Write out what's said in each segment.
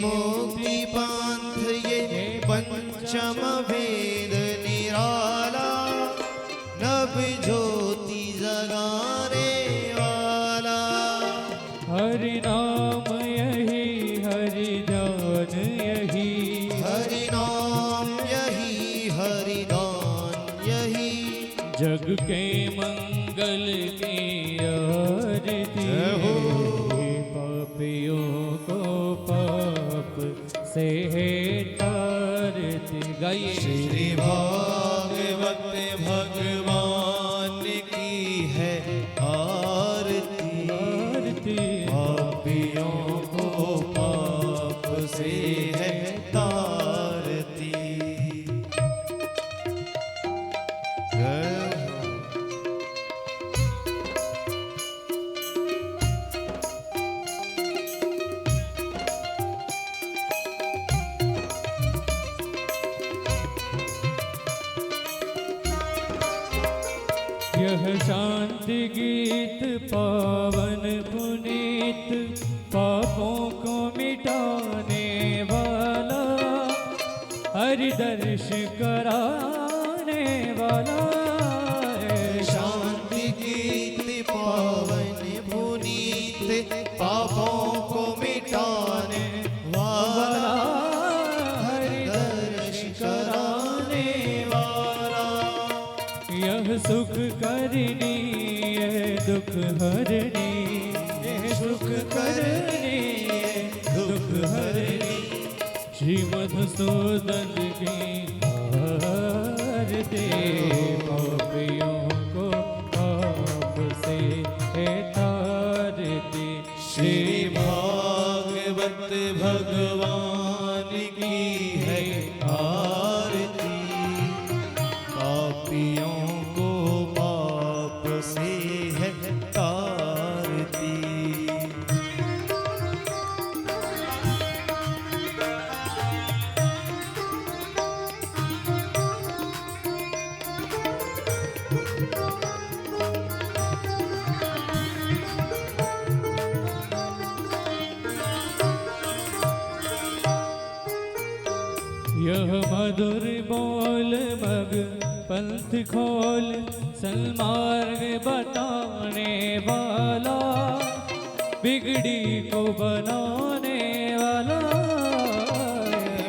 मुक्ति पंथ ये पंचम वेद निराला, नभ ज्योति जगाने वाला। हरि नाम यही हरि ध्यान यही, हरि नाम यही हरि दान यही, जग के मंगल की आरती। पापियों को पाप से है तारती। गाइए। श्री भागवत भगवान की है आरती, पापियों को पाप से है तारती। यह शांति गीत पावन पुनीत, पापों को मिटाने वाला, हरि दर्श कराने वाला। शांति गीत पावन पुनीत, पापों को मिटाने वाला, हरि दर्श कराने वाला। यह सुख करनी यह दुख हरनी, यह सुख करनी यह दुख हरनी। श्री मधुसूदन की आरती, पापियों को पाप से है तारती। श्री भागवत भगवान की है आरती, पापियों को पाप से है तारती। यह मधुर बोल मग पंथ खोल, सन्मार्ग बताने वाला, बिगड़ी को बनाने वाला।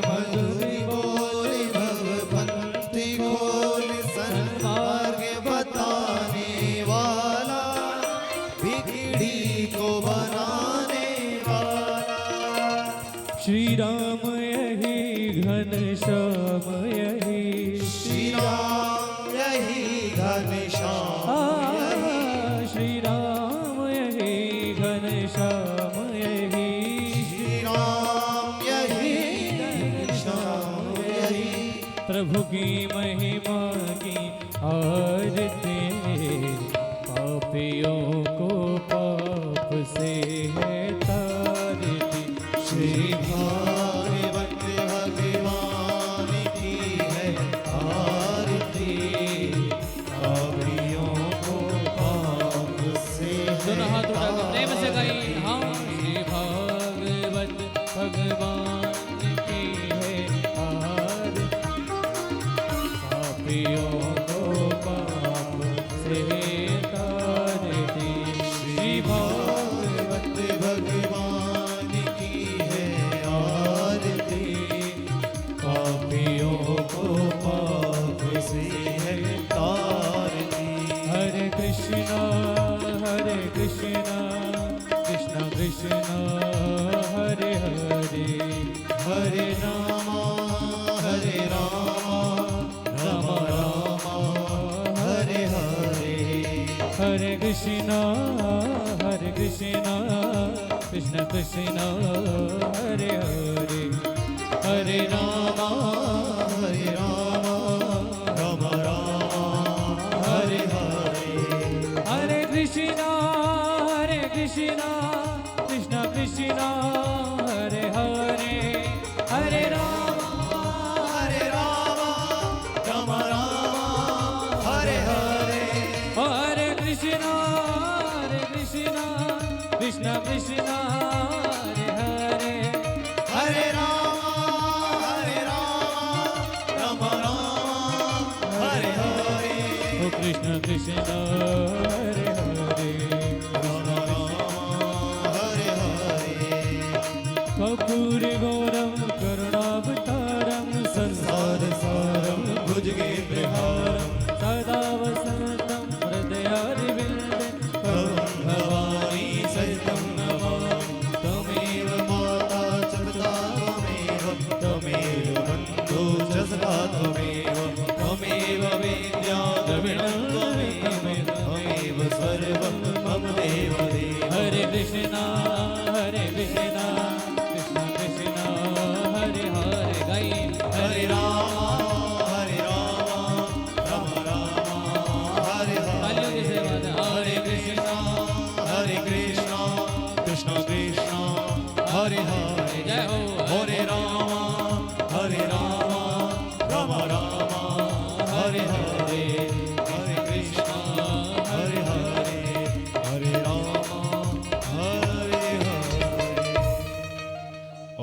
मधुर बोल भव पंथ खोल, सन्मार्ग बताने वाला, बिगड़ी को बनाने वाला। श्री राम यही घनश्याम यही, श्री राम यही घनश्याम यही, श्री राम यही घनश्याम यही, श्री राम यही घनश्याम यही। प्रभु की महिमा की आरती, पापियों को पाप से है तारती। श्री भागवत भगवान की है आरती, पापियों को पाप से दोनों हाथ उठाकर प्रेम से गाइए। हाँ। श्री भागवत भगवान की है आरती, पापियों को पाप से है तारती। श्री भागवत भगवान की है आरती, पापियों को पाप से है तारती। हरे कृष्णा कृष्णा कृष्णा हरे हरे, हरे रामा राम राम हरे हरे। हरे कृष्णा कृष्ण कृष्ण हरे हरे, हरे राम राम राम हरे हरे। हरे कृष्णा कृष्ण कृष्ण हरे हरे, हरे राम राम हरे हरे। हरे कृष्णा कृष्ण कृष्ण हरे हरे, कर्पूरगौरं करुणावतारं संसारसारं भुजगेन्द्रहारं सदा वसन्तं हृदयारविन्दे भवं भवानी सहितं नमामि त्वमेव माता च पिता त्वमेव त्वमेव बन्धु च सखा त्वमेव त्वमेव विद्या द्रविणं त्वमेव त्वमेव सर्वं मम देव देव हरे कृष्णा कृष्ण कृष्ण हरे हरे गाई हरे राम राम राम हरे तालियों की सेवा में हरे कृष्णा कृष्ण कृष्ण हरे हरे जय हो हरे राम राम राम हरे हरे हरे कृष्णा हरे हरे राम हरे हरे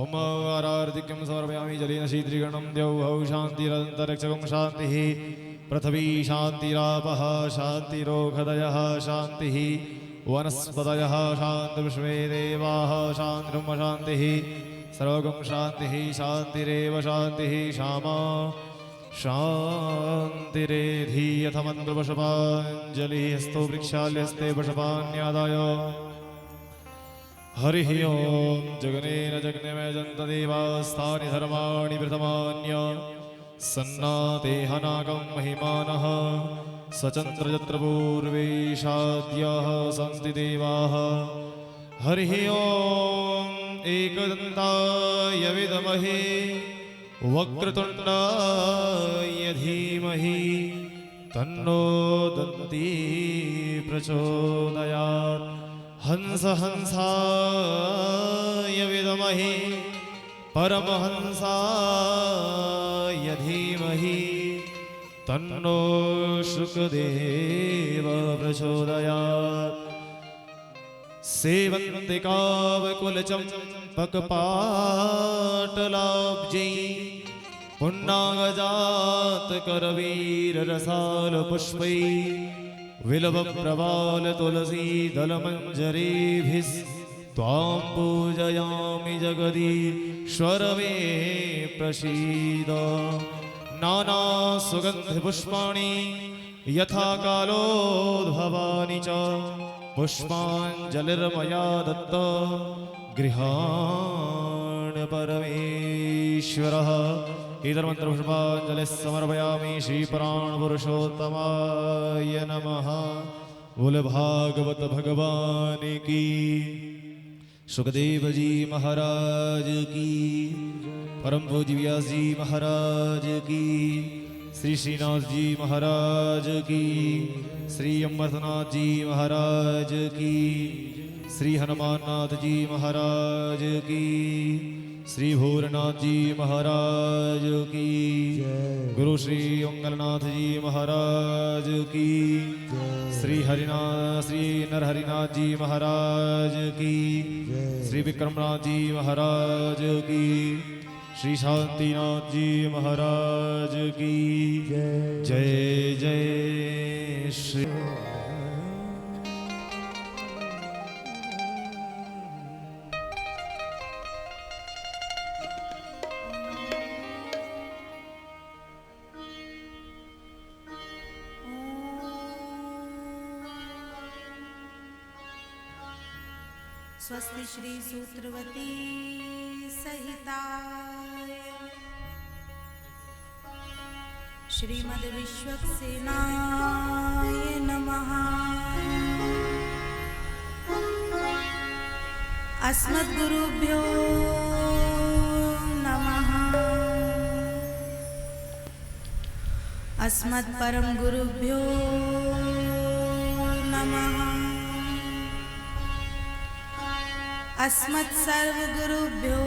ओम आरार्तिक्यं समर्पयामि जलेन शीतृगणं द्यौः शान्तिरन्तरिक्षं शान्तिः पृथ्वी शान्तिरापः शान्तिरोषधयः शान्तिः वनस्पतयः शान्तिविश्वे देवाः शान्तिर्ब्रह्म शान्तिः सर्वगं शान्तिः शान्तिरेव शान्तिः श्यामा शान्तिरेधि यथ मन्त्रवशपाञ्जलिः हस्तो वृक्षाल्यस्ते वशपान्यादाय हरिः ओं जगनेन जग्नेमयजन्तदेवास्तानि धर्माणि प्रथमान्य सन्नातेहनागं महिमानः सचन्द्रजत्र पूर्वेशाद्याः सन्ति देवाः हरिः ओं एकदन्ताय विद्महे वक्रतुण्डाय धीमहि तन्नो दन्ती प्रचोदयात् हंस हंसाय विद्महे परमहंसाय धीमहि तन्नो शुकदेव प्रचोदयात् सेवन्ति कावकुलचम्पकपाटलाब्जै पुन्नागजातकरवीररसालपुष्पै विलवप्रवालतुलसीदलमञ्जरीभिस्त्वां पूजयामि जगदीश्वर मे प्रसीद नानासुगन्धिपुष्पाणि यथा कालोद्भवानि च पुष्पाञ्जलिर्मया दत्त गृहाण परमेश्वरः इदर्मन्त्रपुष्पाञ्जलिः समर्पयामि श्रीपुराणपुरुषोत्तमाय नमः बोल भागवत भगवान की सुखदेव जी महाराज की परम पूज्य व्यास जी महाराज की श्री श्रीनाथ जी महाराज की श्री अमरनाथ जी महाराज की श्री हनुमान नाथ जी महाराज की श्री भूरनाथ जी महाराज की गुरु श्री मंगलनाथ जी महाराज की श्री नरहरिनाथ जी महाराज की श्री विक्रमनाथ जी महाराज की श्री शांतिनाथ जी महाराज की जय जय श्री स्वस्ति श्री सूत्रवती सहिताय श्रीमद् विश्वक्सेनाय नमः। अस्मद्गुरुभ्यो नमः। अस्मत्परम गुरुभ्यो नमः। अस्मत्सर्वगुरुभ्यो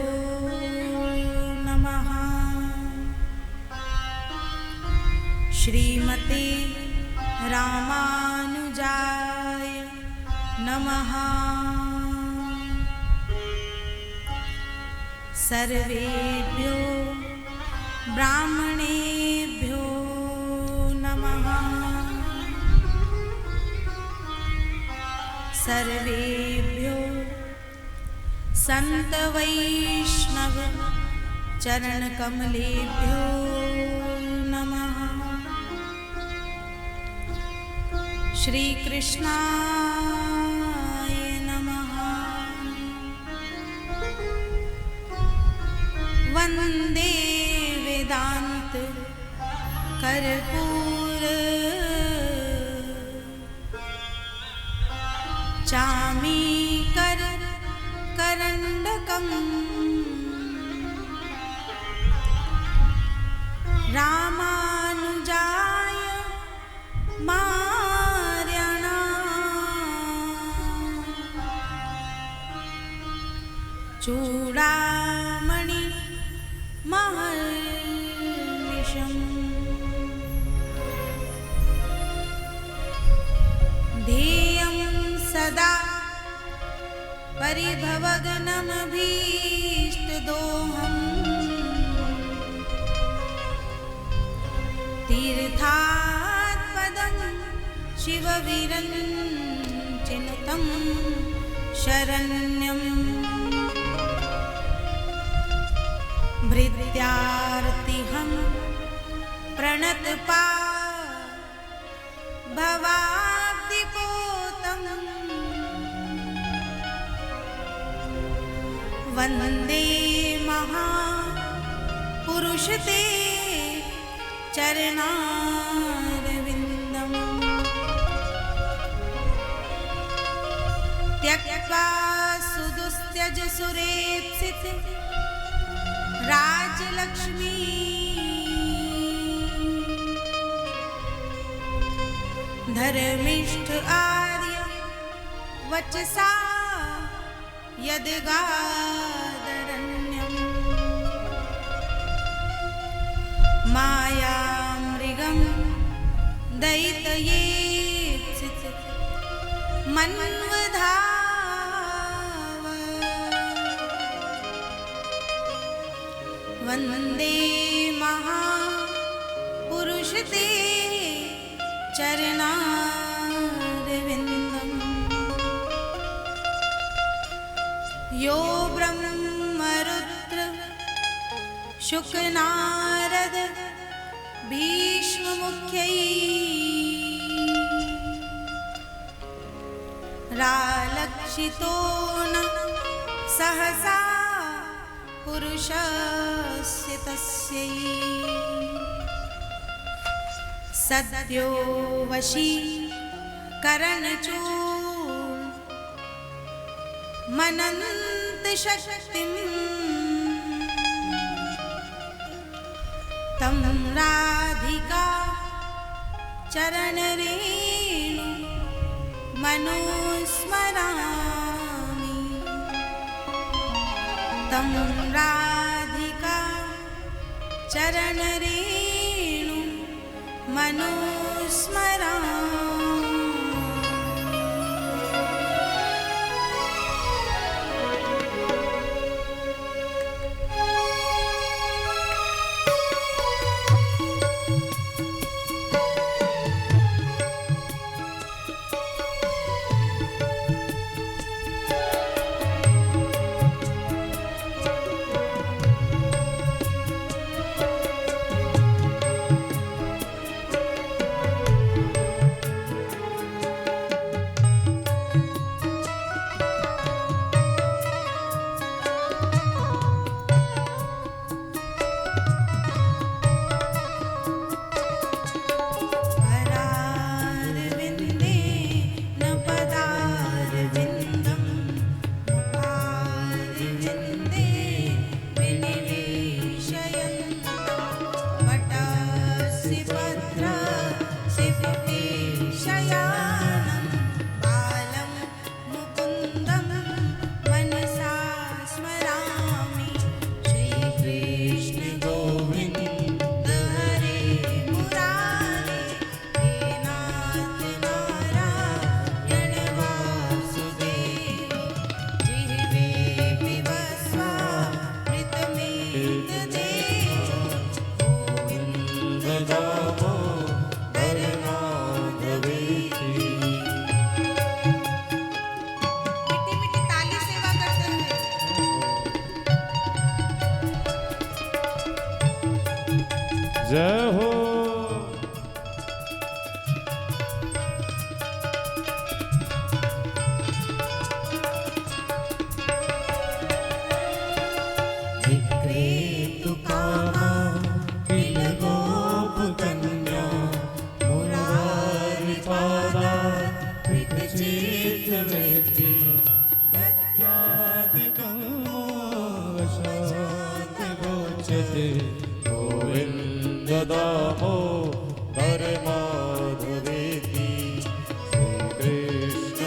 नमः। श्रीमते रामानुजाय नमः। सर्वेभ्यो ब्राह्मणेभ्यो नमः। सर्वेभ्यो संत वैष्णवेभ्यो चरणकमलेभ्यो नमः। श्रीकृष्णाय नमः। वन्दे वेदान्त कर्पूर चामीकर करण्डकम् रामानुजाय मार्याणा चूडामणि महर्निशम् ध्येयं सदा परिभवगनमभीष्टदोहम् तीर्थात्पदं शिवविरञ्चिनुतं शरण्यम् भृत्यार्तिहं प्रणतपा भवाब्धिपोतं वन्दे महापुरुषते चरणारविन्दम् त्यक्त्वा सुदुस्त्यज सुरेप्सित राजलक्ष्मी धर्मिष्ठ आर्य वचसा यद्गादरण्यम् मायामृगं दयितयेप्सित मन्वधाव वन्दे महापुरुषते चरणारविन्दम् यो ब्रह्मरुद्र शुकनारद भीष्ममुख्यैः रालक्षितो न सहसा पुरुषस्य तस्यै सद्यो वशी करणचूर् मनन्तशक्तिम् तं राधिका चरणरेणु मनुस्मरामि तं राधिका चरणरेणु मनुस्मरामि। जय हो। विक्रेतु कामा किल गोप कन्या मुरारी पादा विचित वृत्ति दत्यादिकं वशात् गोचते गोविंद दामो हर माधवेति श्री कृष्ण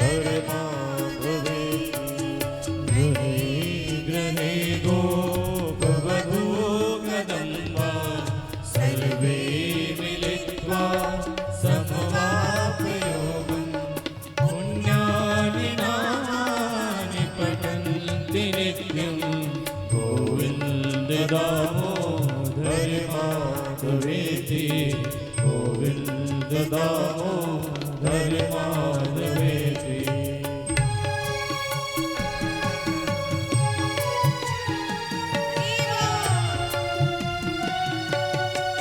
हर माधवेति गृहे गृहे गोपवधू कदम्बा सर्वे मिलित्वा समवाप्ययोगं पुण्यानि नामानि पठन्ति नित्यं गोविन्द दामोदर माधवेति गोविन्द दामोदर माधवेति।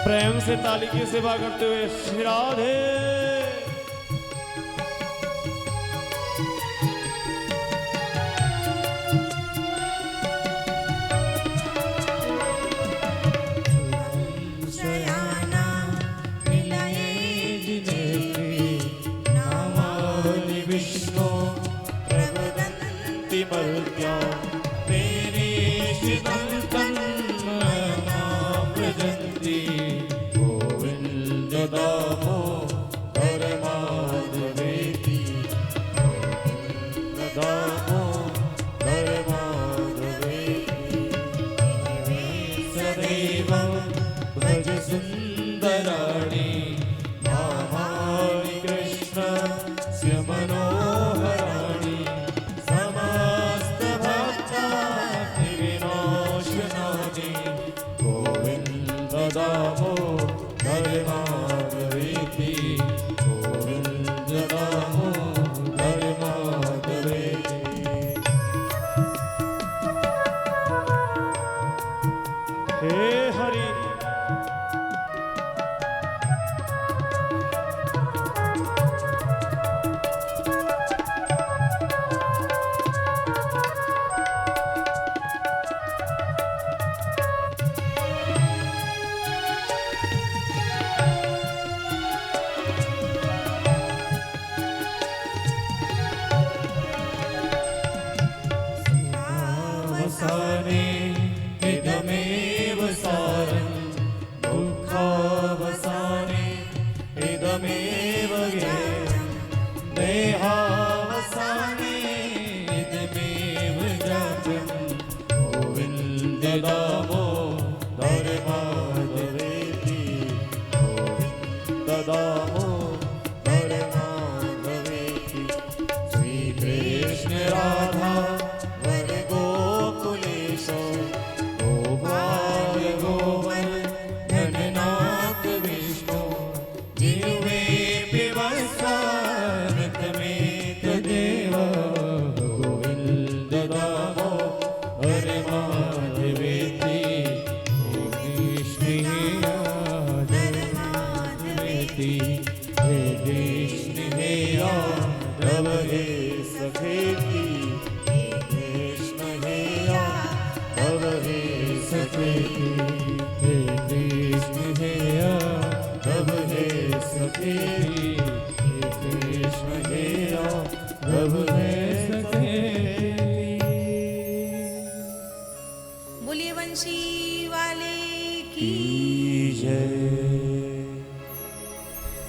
प्रेम से ताली की सेवा करते हुए श्री राधे। शयाना निलये जिनेत्री नामानि विष्णु प्रवदन्ति मर्त्या तेरे श्रितं तन्मनामृजन्ति गोविंद दामोदर माधवेति गोविंद दामोदर माधवेति सदैवं भज सुन्दराणि नामानि कृष्णस्य मनोहराणि समस्तभक्ताभिविनाशनानि गोविंद दामोदर माधवेति गोविंद दामोदर माधवेति। हे हरि अवसाने इदमेव सारं दुःखावसाने इदमेव ज्ञेयं देहावसाने इदमेव जातं गोविन्द दामोदर माधवेति गोविन्द दामोदर माधवेति। श्री कृष्ण राधा वर गोकुलेश गोपाल गोवर्धन नाथ विष्णु जिह्वे पिबस्वामृतमेतदेव गोविन्द दामोदर माधवेति कृष्ण दर माधवेति हे कृष्ण हे यादव हे सखेति हे कृष्ण हे यादव हे सखेति हे कृष्ण हे यादव हे सखेति हे कृष्ण हे यादव हे सखेति। बोलिए वंशी वाले की।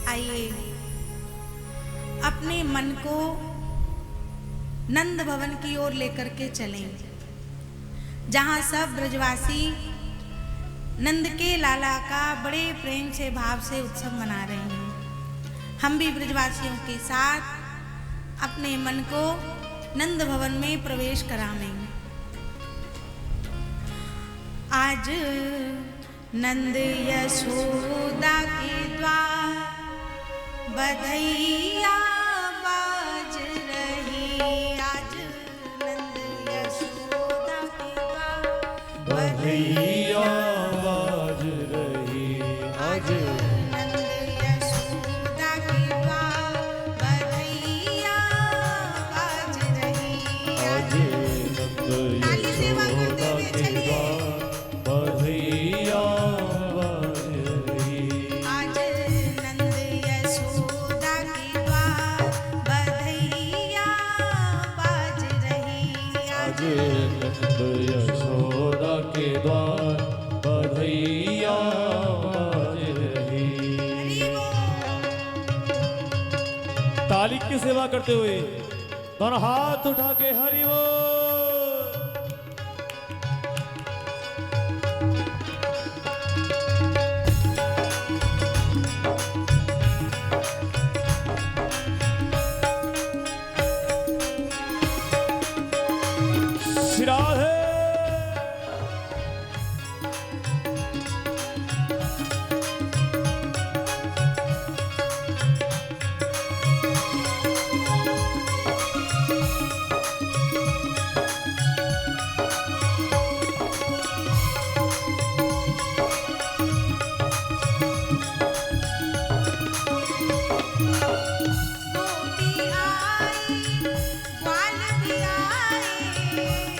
आइए अपने मन को नंद भवन की ओर लेकर के चलें, जहां सब ब्रजवासी नंद के लाला का बड़े प्रेम से भाव से उत्सव मना रहे हैं। हम भी ब्रजवासियों के साथ अपने मन को नंद भवन में प्रवेश करावेंगे। आज नंद यशोदा के द्वार बधैया बाज रही। आज नंद यशोदा के द्वार बधैया बाज सेवा करते हुए चलिए। बधैया बाज रही। आज नंद यशोदा के द्वार बधैया बाज रही। आज नंद यशोदा के द्वार बधैया बाज रही। हरि बोल। ताली की सेवा करते हुए दोनों हाथ उठा के हरि बोल। श्राद्धे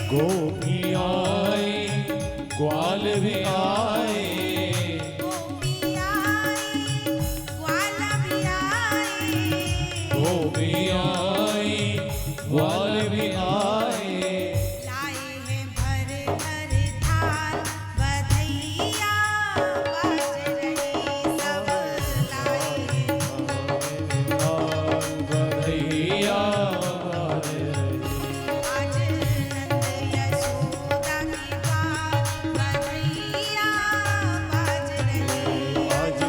गोपी आई ग्वाल भी आए। गोपी आई ग्वाल भी आए। गोपी आई ग्वाल भी आए। लाए हैं भर भर थाल बधैया बाज रही। सब लाए हैं बधैया बाज रही। आज नंद यशोदा के द्वार बधैया बाज रही। आज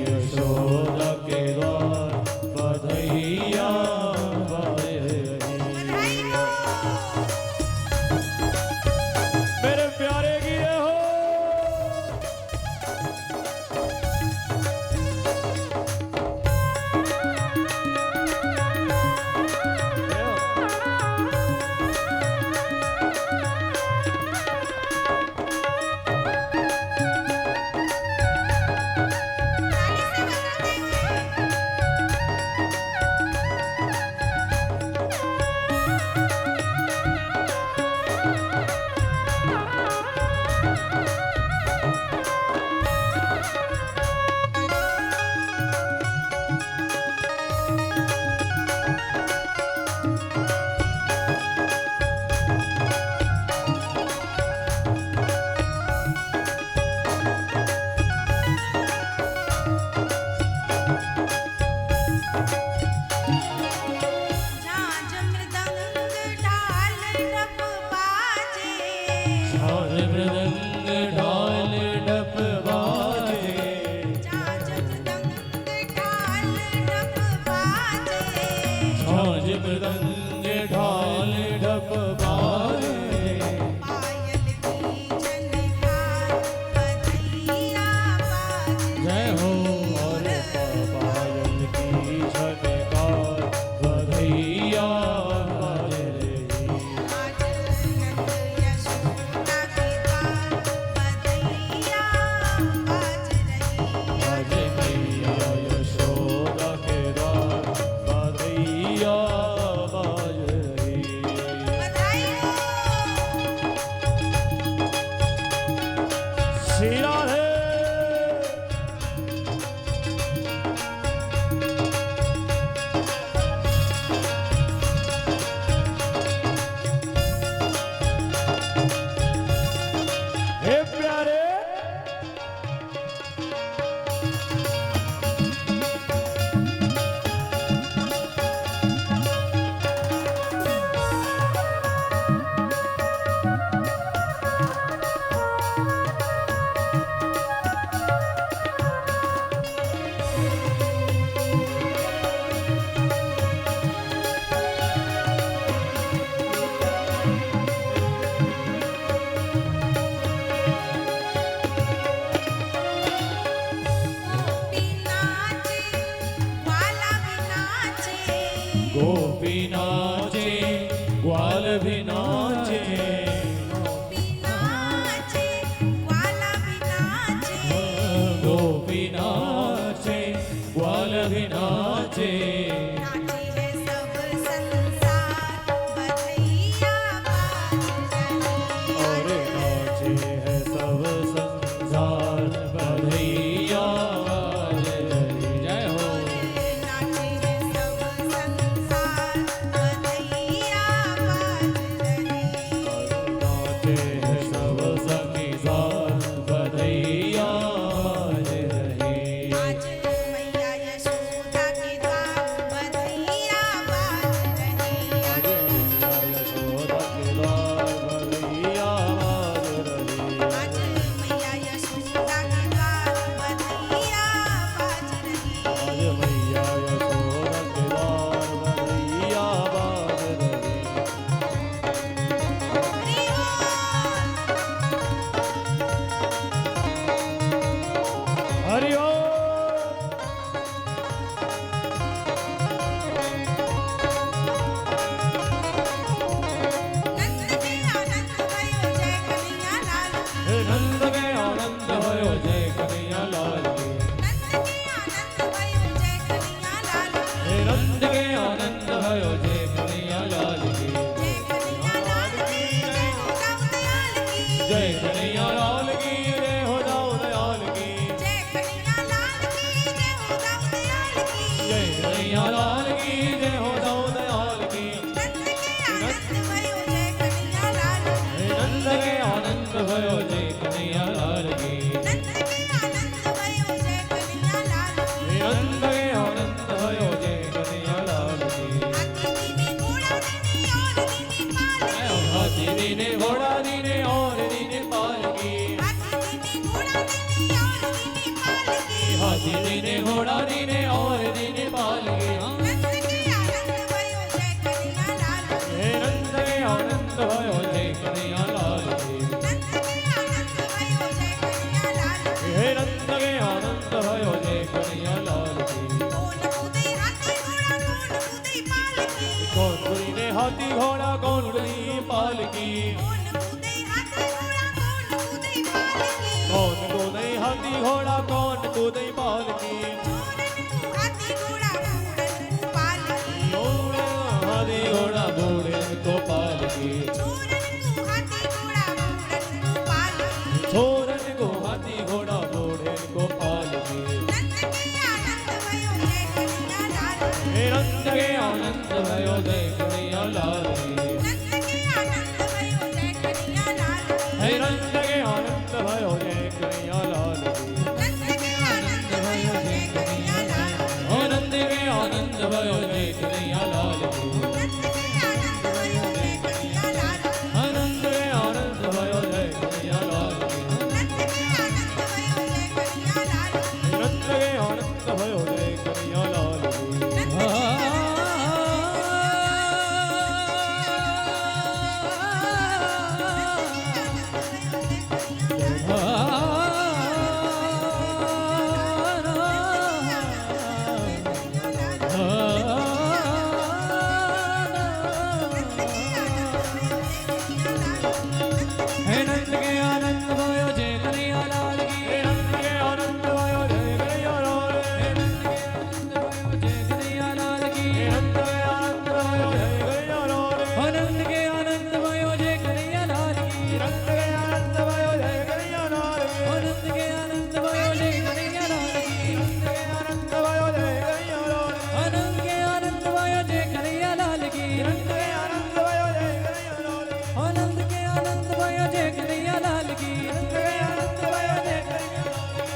यशोदा के द्वार बधैया बाज रही। बधाई हो। मेरे प्यारे गिरे हो। ताली सेवा करते हुए झांझ मृदंग ढाल ढप बाजे। झांझ मृदंग ढाल ढप बाजे। झांझ मृदंग ढाल ढप बाजे। झांझ मृदंग ढाल ढप बाजे। पायल की झनकार बधैया बाज जय हो और पायल की झनकार बधैया बाज रही। आज नंद यशोदा के द्वार बधैया जय सब सखी साथ बधैया आज रही। आज मैया यशोदा के द्वार बधैया बाज रही। आज मैया यशोदा के द्वार बधैया आज रही। आज मैया यशोदा के द्वार बधैया बाज रही। आज मैया यशोदा के द्वार बधैया बाज रही। हरि हरि ओम। ओम। नंद के आनंद भयो जय कन्हैया लाल की। नंद के आनंद भयो जय कन्हैया लाल की। नंद के आनंद भयो जय कन्हैया लाल की। नंद के आनंद भयो जय कन्हैया लाल की। जय कन्हैया लाल की जय हो दाऊ दयाल की। जय कन्हैया लाल की जय हो दाऊ दयाल की। जय कन्हैया लाल की जय हो दाऊ दयाल की। जय कन्हैया लाल की जय हो दाऊ दयाल की। नंद के आनंद भयो जय कन्हैया लाल की। नंद के आनंद भयो जय कन्हैया लाल की। नंद के आनंद भयो जय कन्हैया लाल की। नंद के आनंद भयो जय कन्हैया लाल की। हाथी दीने घोड़ा दीने पाल की। हाथी दीने घोड़ा दीने और दीने पाल की। हाथी दीने घोड़ा दीने और दीने पाल की। हाथी दीने घोड़ा दीने और दीने पाल की। नंद के आनंद भयो जय कन्हैया लाल की। हे नंद के आनंद भयो जय कन्हैया लाल की। कौन कूदे हाथी घोड़ा कौन कूदे पाल की। कौन कूदे हाथी घोड़ा कौन कूदे पाल की। कौन कूदे हाथी घोड़ा कौन कूदे पाल की। कौन कूदे हाथी घोड़ा कौन कूदे पाल की। चोरन को हाथी घोड़ा बूढ़न को पाल की। छोरन को हाथी घोड़ा बूढ़े को पाल की। नंद के आनंद भयो जय कन्हैया लाल की। हे नंद के आनंद भयो जय कन्हैया लाल की। नंद के आनंद भयो जय कन्हैया लाल की। हे नंद के आनंद भयो जय कन्हैया लाल की। नंद के आनंद भयो जय कन्हैया लाल की। ओ नंद के आनंद भयो जय कन्हैया लाल की। नंद के आनंद भयो जय कन्हैया लाल की। आनंद के आनंद भयो जय कन्हैया लाल की। नंद के आनंद भयो जय कन्हैया लाल की। नंद के आनंद भयो जय कन्हैया लाल की। नंद के हे नंद के आनंद भयो जय कन्हैया लाल की। हे नंद के आनंद भयो जय कन्हैया लाल की। हे नंद के आनंद भयो जय कन्हैया लाल की। हे नंद के आनंद भयो जय कन्हैया लाल की। हो नंद के आनंद भयो जय कन्हैया लाल की। नंद के आनंद भयो जय कन्हैया लाल की। हो नंद के आनंद भयो जय कन्हैया लाल की। नंद के आनंद भयो जय कन्हैया लाल की। हो नंद के आनंद भयो जय कन्हैया लाल की। नंद के आनंद भयो जय कन्हैया लाल की। हो नंद के आनंद भयो जय कन्हैया लाल की। नंद के आनंद भयो जय कन्हैया लाल की।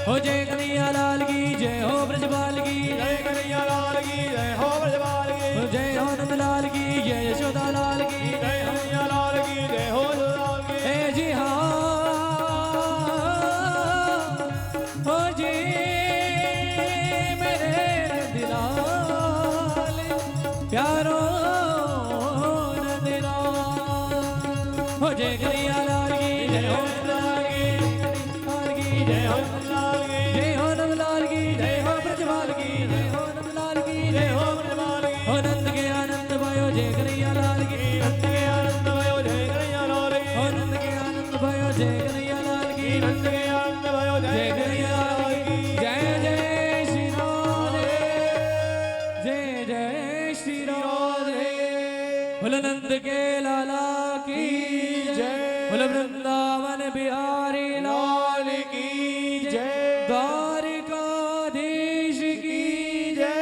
हो जय कन्हैया लाल की जय हो ब्रजपाल की। जय कन्हैया लाल की जय हो ब्रजपाल की। हो जय हो नंद लाल की जय यशोदा लाल की। जय कन्हैया लाल की जय हो लाल की। हे जी हाँ हो जी मेरे दिलाल प्यारो नंदलाल। हो जय कन्हैया लाल की जय हो नंदलाल की। जय हो लाल की जय हो नंदलाल की जय हो ब्रजपाल की। जय हो नंदलाल की जय हो ब्रजपाल की। हो नंद के आनंद भयो जय कन्हैया लाल की। नंद के आनंद भयो जय कन्हैया लाल की। हो नंद के आनंद भयो जय कन्हैया लाल की। नंद के आनंद भयो जय जय कन्हैया कन्हैया लाल लाल की। की। जय जय श्री राधे। जय जय श्री राधे। बोल नंद के लाला की जय। बोल वृंदावन बिहारी लाल की जय। द्वारिकाधीश की जय।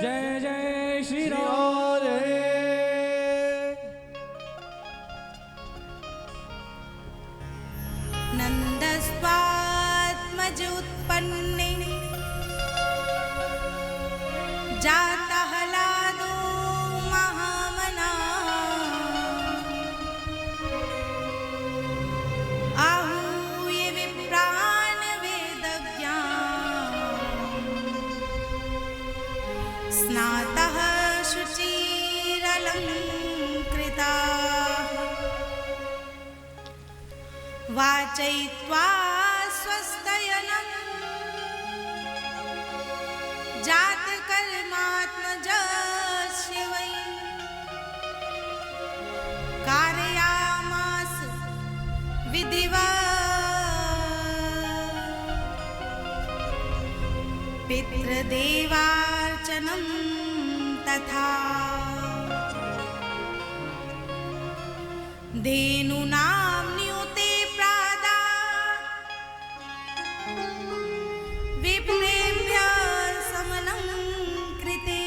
जय जय श्री राधे। नन्दस्त्वात्मज उत्पन्ने जाता हलादो महामना आहूय विप्रान वेदज्ञा स्नातः शुचिरलङ्कृता वाचयित्वा स्वस्तयनं जातकर्मात्मजस्य वै कारयामास विधिवत् पितृदेवार्चनं तथा धेनूनां नियुते विप्रेभ्यः समनं कृते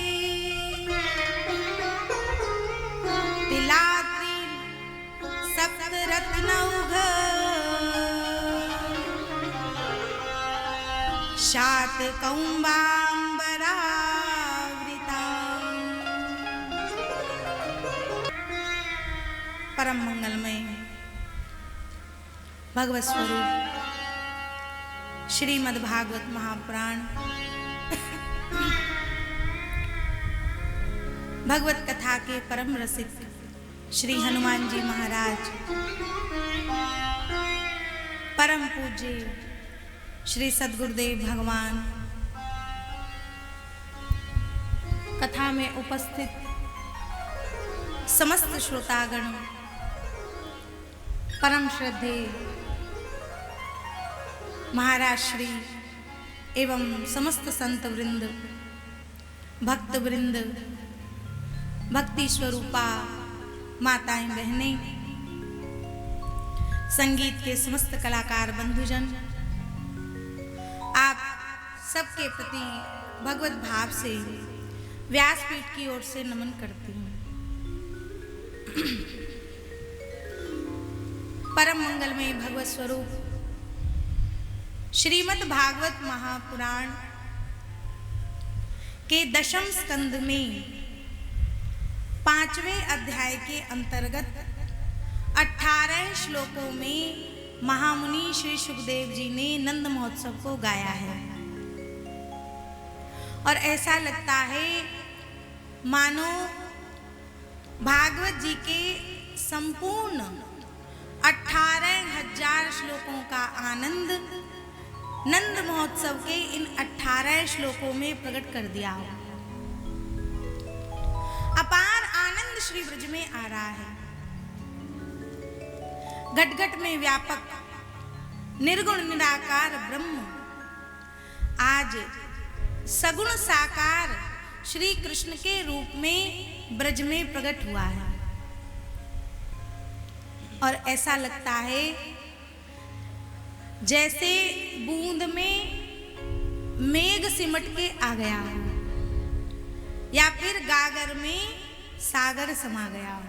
तिलात्रीन् सप्तरत्नौघ शातकौम्बाम्बरावृता। परम मंगलमय भगवत स्वरूप श्रीमद् भागवत महापुराण भगवत कथा के परम रसिक श्री हनुमान जी महाराज, परम पूज्य श्री सद्गुरुदेव भगवान, कथा में उपस्थित समस्त श्रोतागण, परम श्रद्धेय महाराज श्री एवं समस्त संत वृंद, भक्त वृंद, भक्ति स्वरूपा माताएं बहनें, संगीत के समस्त कलाकार बंधुजन, आप सबके प्रति भगवत भाव से व्यासपीठ की ओर से नमन करती हूँ। परम मंगलमय भगवत स्वरूप श्रीमद् भागवत महापुराण के दशम स्कंद में 5वें अध्याय के अंतर्गत 18 श्लोकों में महामुनि श्री सुखदेव जी ने नंद महोत्सव को गाया है और ऐसा लगता है मानो भागवत जी के संपूर्ण 18,000 श्लोकों का आनंद नंद महोत्सव के इन 18 श्लोकों में प्रकट कर दिया हो। अपार आनंद श्री ब्रज में आ रहा है। घट घट में व्यापक निर्गुण निराकार ब्रह्म आज सगुण साकार श्री कृष्ण के रूप में ब्रज में प्रकट हुआ है और ऐसा लगता है जैसे बूंद में मेघ सिमट के आ गया हो या फिर गागर में सागर समा गया हो।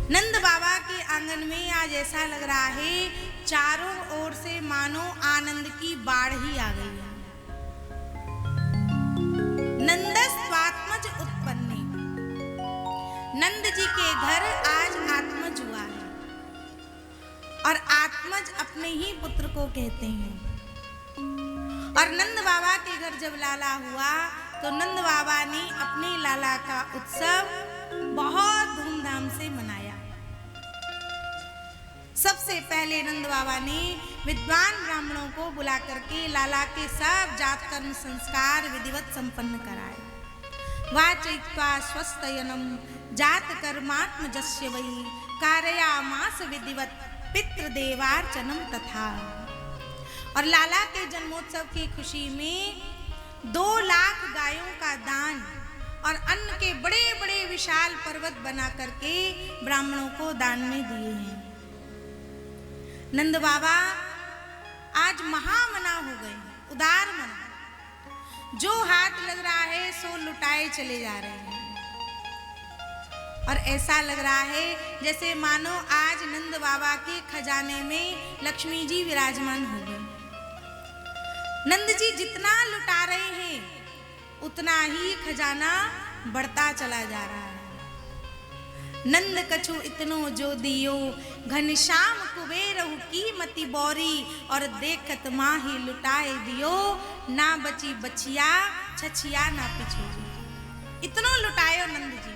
नंद बाबा के आंगन में आज ऐसा लग रहा है चारों ओर से मानो आनंद की बाढ़ ही आ गई है। नंदस्त्वात्मज उत्पन्ने, नंद जी के घर आज आत्मज हुआ है और आत्मज अपने ही पुत्र को कहते हैं। और नंद बाबा के घर जब लाला हुआ तो नंद बाबा ने अपने लाला का उत्सव बहुत धूमधाम से मनाया। सबसे पहले नंद बाबा ने विद्वान ब्राह्मणों को बुला करके लाला के सब जात कर्म संस्कार विधिवत संपन्न कराए। वाचयित्वा स्वस्तयनं जात कर्मात्मजस्य वै कारयामास विधिवत पितृदेवार्चनं तथा। और लाला के जन्मोत्सव की खुशी में 2 लाख गायों का दान और अन्न के बड़े बड़े विशाल पर्वत बना करके ब्राह्मणों को दान में दिए हैं। नंद बाबा आज महामना हो गए, उदार मना। जो हाथ लग रहा है सो लुटाए चले जा रहे हैं। और ऐसा लग रहा है जैसे मानो आज नंद बाबा के खजाने में लक्ष्मी जी विराजमान हो गए। नंद जी जितना लुटा रहे हैं उतना ही खजाना बढ़ता चला जा रहा है। नंद कछु इतनो जो दियो घनश्याम कुबेरहु की मति बौरी, और देखत माही लुटाए दियो ना बची बचिया छछिया ना पिछोरी। इतनो लुटायो नंद जी।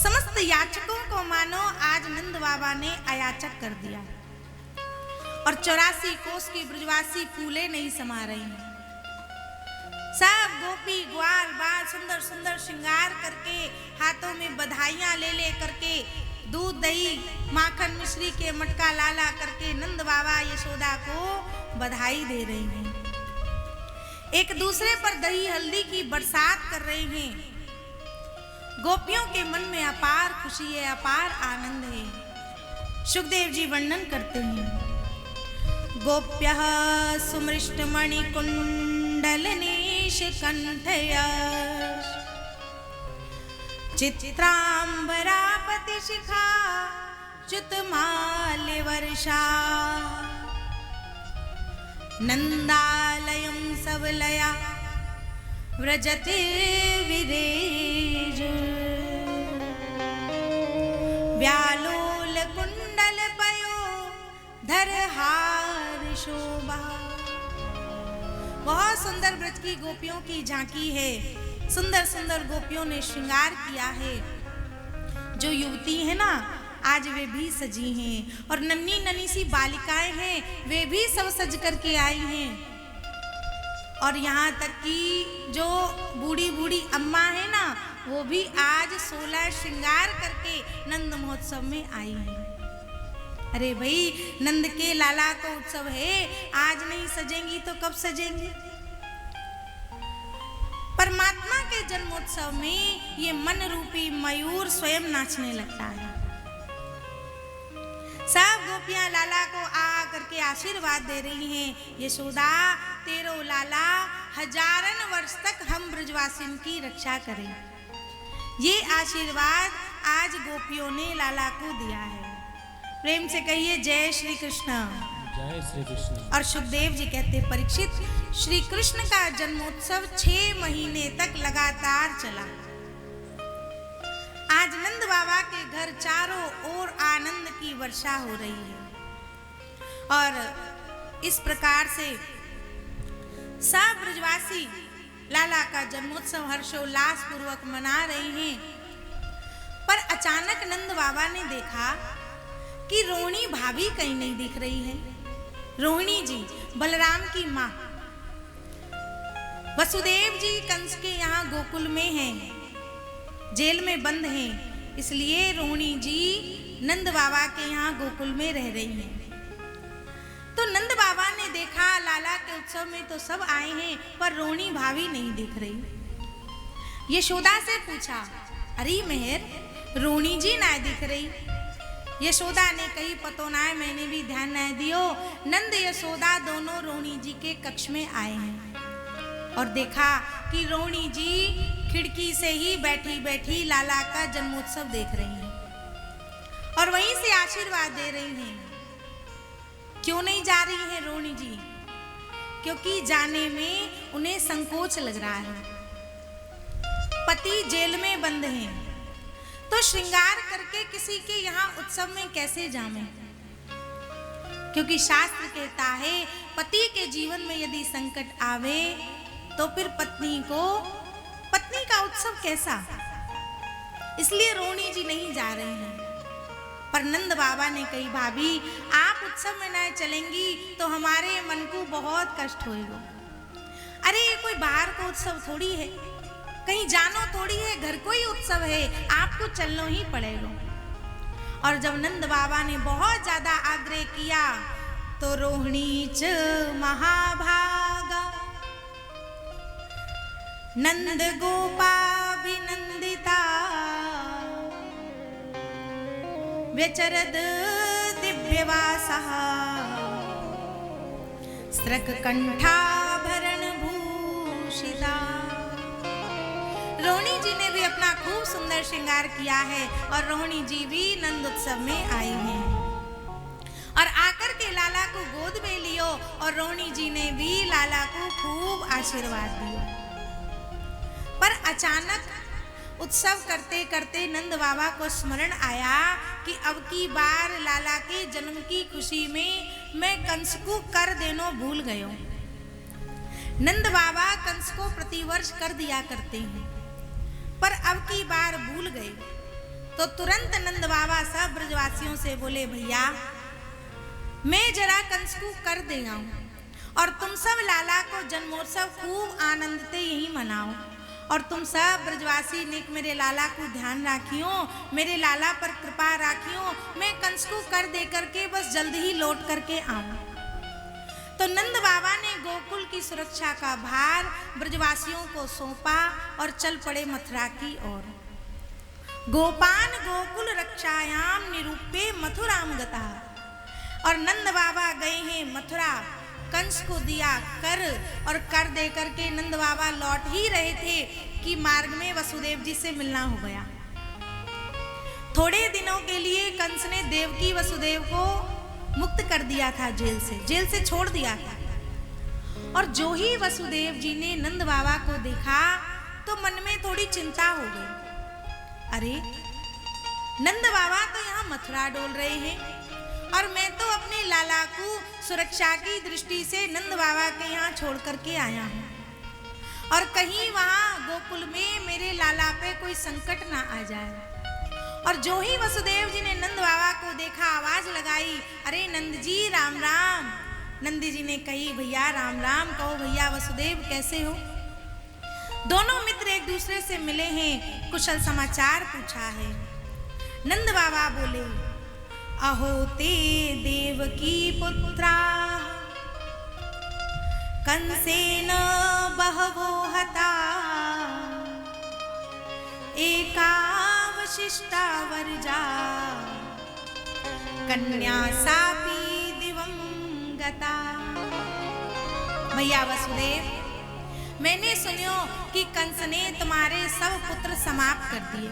समस्त याचकों को मानो आज नंद बाबा ने अयाचक कर दिया, और 84 कोस की ब्रजवासी फूले नहीं समा रही हैं। सब गोपी ग्वाल बाल सुंदर सुंदर श्रृंगार करके हाथों में बधाइयां ले ले करके दूध दही माखन मिश्री के मटका लाला करके नंद बाबा यशोदा को बधाई दे रहे हैं। एक दूसरे पर दही हल्दी की बरसात कर रहे हैं। गोपियों के मन में अपार खुशी है, अपार आनंद है। सुखदेव जी वर्णन करते हैं, गोप्यः सुमृष्टमणि कुंडलनीश कंठयश चित्रांबरापति शिखा च्युतमाल्य वर्षा नंदालयं सवलया व्रजते विरेज व्यालोल कुंडल पयो धरहार शोभा। बहुत सुंदर ब्रज की गोपियों की झांकी है। सुंदर सुंदर गोपियों ने श्रृंगार किया है। जो युवती है ना आज वे भी सजी हैं, और नन्ही नन्ही सी बालिकाएं हैं वे भी सब सज करके आई हैं। और यहाँ तक कि जो बूढ़ी बूढ़ी अम्मा है ना वो भी आज 16 श्रृंगार करके नंद महोत्सव में आई हैं। अरे भाई नंद के लाला का उत्सव है, आज नहीं सजेंगी तो कब सजेंगी। परमात्मा के जन्मोत्सव में ये मन रूपी मयूर स्वयं नाचने लगता है। सब गोपियां लाला को आ करके आशीर्वाद दे रही हैं, यशोदा तेरो लाला हजारन वर्ष तक हम ब्रजवासियों की रक्षा करें। ये आशीर्वाद आज गोपियों ने लाला को दिया है। प्रेम से कहिए जय श्री कृष्ण। जय श्री कृष्ण। और सुखदेव जी कहते परीक्षित, श्री कृष्ण का जन्मोत्सव 6 महीने तक लगातार चला। आज नंद बाबा के घर चारों ओर आनंद की वर्षा हो रही है, और इस प्रकार से सब ब्रजवासी लाला का जन्मोत्सव हर्षोल्लास पूर्वक मना रहे हैं। पर अचानक नंद बाबा ने देखा कि रोहिणी भाभी कहीं नहीं दिख रही है। रोहिणी जी बलराम की माँ, वसुदेव जी कंस के यहाँ गोकुल में हैं, जेल में बंद हैं, इसलिए रोहिणी जी नंद बाबा के यहाँ गोकुल में रह रही हैं। तो नंद बाबा ने देखा लाला के उत्सव में तो सब आए हैं पर रोहिणी भाभी नहीं दिख रही। यशोदा से पूछा, अरे मेहर रोहिणी जी ना दिख रही। यशोदा ने कही, पतो ना है, मैंने भी ध्यान ना दियो। नंद यशोदा दोनों रोहिणी जी के कक्ष में आए हैं और देखा कि रोहिणी जी खिड़की से ही बैठी बैठी लाला का जन्मोत्सव देख रही हैं और वहीं से आशीर्वाद दे रही हैं। क्यों नहीं जा रही है रोहिणी जी? क्योंकि जाने में उन्हें संकोच लग रहा है। पति जेल में बंद हैं, तो श्रृंगार करके किसी के यहाँ उत्सव में कैसे जावें? क्योंकि शास्त्र कहता है पति के जीवन में यदि संकट आवे तो फिर पत्नी का उत्सव कैसा। इसलिए रोहिणी जी नहीं जा रही हैं। पर नंद बाबा ने कही, भाभी आप उत्सव में न चलेंगी तो हमारे मन को बहुत कष्ट होएगा। अरे ये कोई बाहर का उत्सव थोड़ी है, कहीं जानो थोड़ी है, घर को ही उत्सव है, आपको चलना ही पड़ेगा। और जब नंद बाबा ने बहुत ज्यादा आग्रह किया तो रोहिणी च महाभागा नंद गोपाभिनंदिता व्यचरद दिव्यवासः स्त्रक कंठाभरण भूषिता। रोहिणी जी ने भी अपना खूब सुंदर श्रृंगार किया है और रोहिणी जी भी नंद उत्सव में आई हैं और आकर के लाला को गोद में लियो और रोहिणी जी ने भी लाला को खूब आशीर्वाद दिया। पर अचानक उत्सव करते करते नंद बाबा को स्मरण आया कि अब की बार लाला के जन्म की खुशी में मैं कंस को कर देनो भूल गयो। नंद बाबा कंस को प्रतिवर्ष कर दिया करते हैं, पर अब की बार भूल गए। तो तुरंत नंद बाबा सब ब्रजवासियों से बोले, भैया मैं जरा कंस को कर दे आऊं और तुम सब लाला को जन्मोत्सव खूब आनंद से यही मनाओ और तुम सब ब्रजवासी नेक मेरे लाला को ध्यान राखियो, मेरे लाला पर कृपा राखियो। मैं कंस को कर दे करके बस जल्दी ही लौट करके आऊं। तो नंद बाबा ने गोकुल की सुरक्षा का भार ब्रजवासियों को सौंपा और चल पड़े मथुरा की ओर। गोपान गोकुल रक्षायाम निरूपे मथुराम गता। और नंद बाबा गए हैं मथुरा, कंस को दिया कर और कर दे करके नंद बाबा लौट ही रहे थे कि मार्ग में वसुदेव जी से मिलना हो गया। थोड़े दिनों के लिए कंस ने देवकी वसुदेव को मुक्त कर दिया था, जेल से छोड़ दिया था। और जो ही वसुदेव जी ने नंद बाबा को देखा तो मन में थोड़ी चिंता हो गई। अरे नंद बाबा तो यहाँ मथुरा डोल रहे हैं और मैं तो अपने लाला को सुरक्षा की दृष्टि से नंद बाबा के यहाँ छोड़ करके आया हूँ और कहीं वहाँ गोकुल में मेरे लाला पे कोई संकट ना आ जाए। और जो ही वसुदेव जी ने नंद बाबा को देखा, आवाज लगाई, अरे नंद जी राम राम। नंदी जी ने कही, भैया राम राम। कहो भैया वसुदेव कैसे हो। दोनों मित्र एक दूसरे से मिले हैं, कुशल समाचार पूछा है। नंद बाबा बोले, अहो ते देवकी पुत्रा कंसेन बहवो हता एकावशिष्टा वर्जा कन्या सापी दिवं गता। भैया वसुदेव, मैंने सुनियो कि कंस ने तुम्हारे सब पुत्र समाप्त कर दिए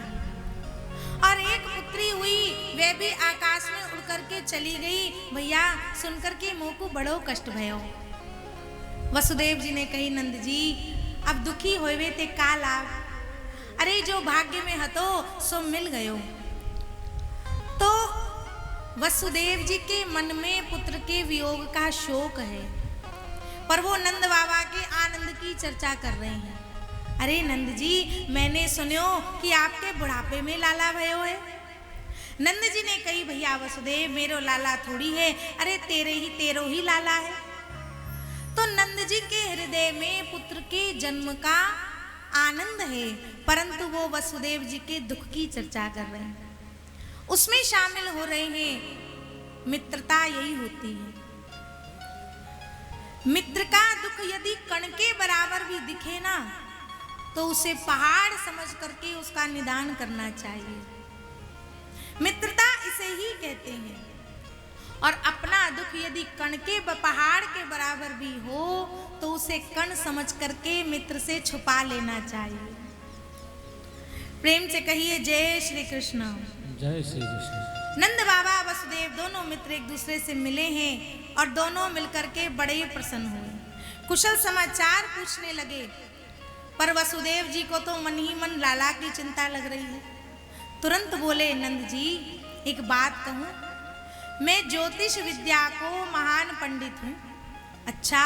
और एक पुत्री हुई, वह भी आकाश में उड़ करके चली गई। भैया सुनकर के मुंह को बड़ो कष्ट भयो। वसुदेव जी ने कही, नंद जी अब दुखी होवे ते का लाभ। अरे जो भाग्य में हतो सो मिल गयो। तो वसुदेव जी के मन में पुत्र के वियोग का शोक है, पर वो नंद बाबा के आनंद की चर्चा कर रहे हैं। अरे नंद जी, मैंने सुनियो कि आपके बुढ़ापे में लाला भयो है। नंद जी ने कही, भैया वसुदेव मेरो लाला थोड़ी है, अरे तेरो ही लाला है। तो नंद जी के हृदय में पुत्र के जन्म का आनंद है, परंतु वो वसुदेव जी के दुख की चर्चा कर रहे हैं, उसमें शामिल हो रहे हैं। मित्रता यही होती है। मित्र का दुख यदि कण के बराबर भी दिखे ना, तो उसे पहाड़ समझ करके उसका निदान करना चाहिए। मित्रता इसे ही कहते हैं। और अपना दुख यदि कण के पहाड़ के बराबर भी हो तो उसे कण समझ करके मित्र से छुपा लेना चाहिए। प्रेम से कहिए जय श्री कृष्ण। जय श्री कृष्ण। नंद बाबा वसुदेव दोनों मित्र एक दूसरे से मिले हैं और दोनों मिलकर के बड़े ही प्रसन्न हुए, कुशल समाचार पूछने लगे। पर वसुदेव जी को तो मन ही मन लाला की चिंता लग रही है। तुरंत बोले, नंद जी एक बात कहूं, मैं ज्योतिष विद्या को महान पंडित हूं। अच्छा,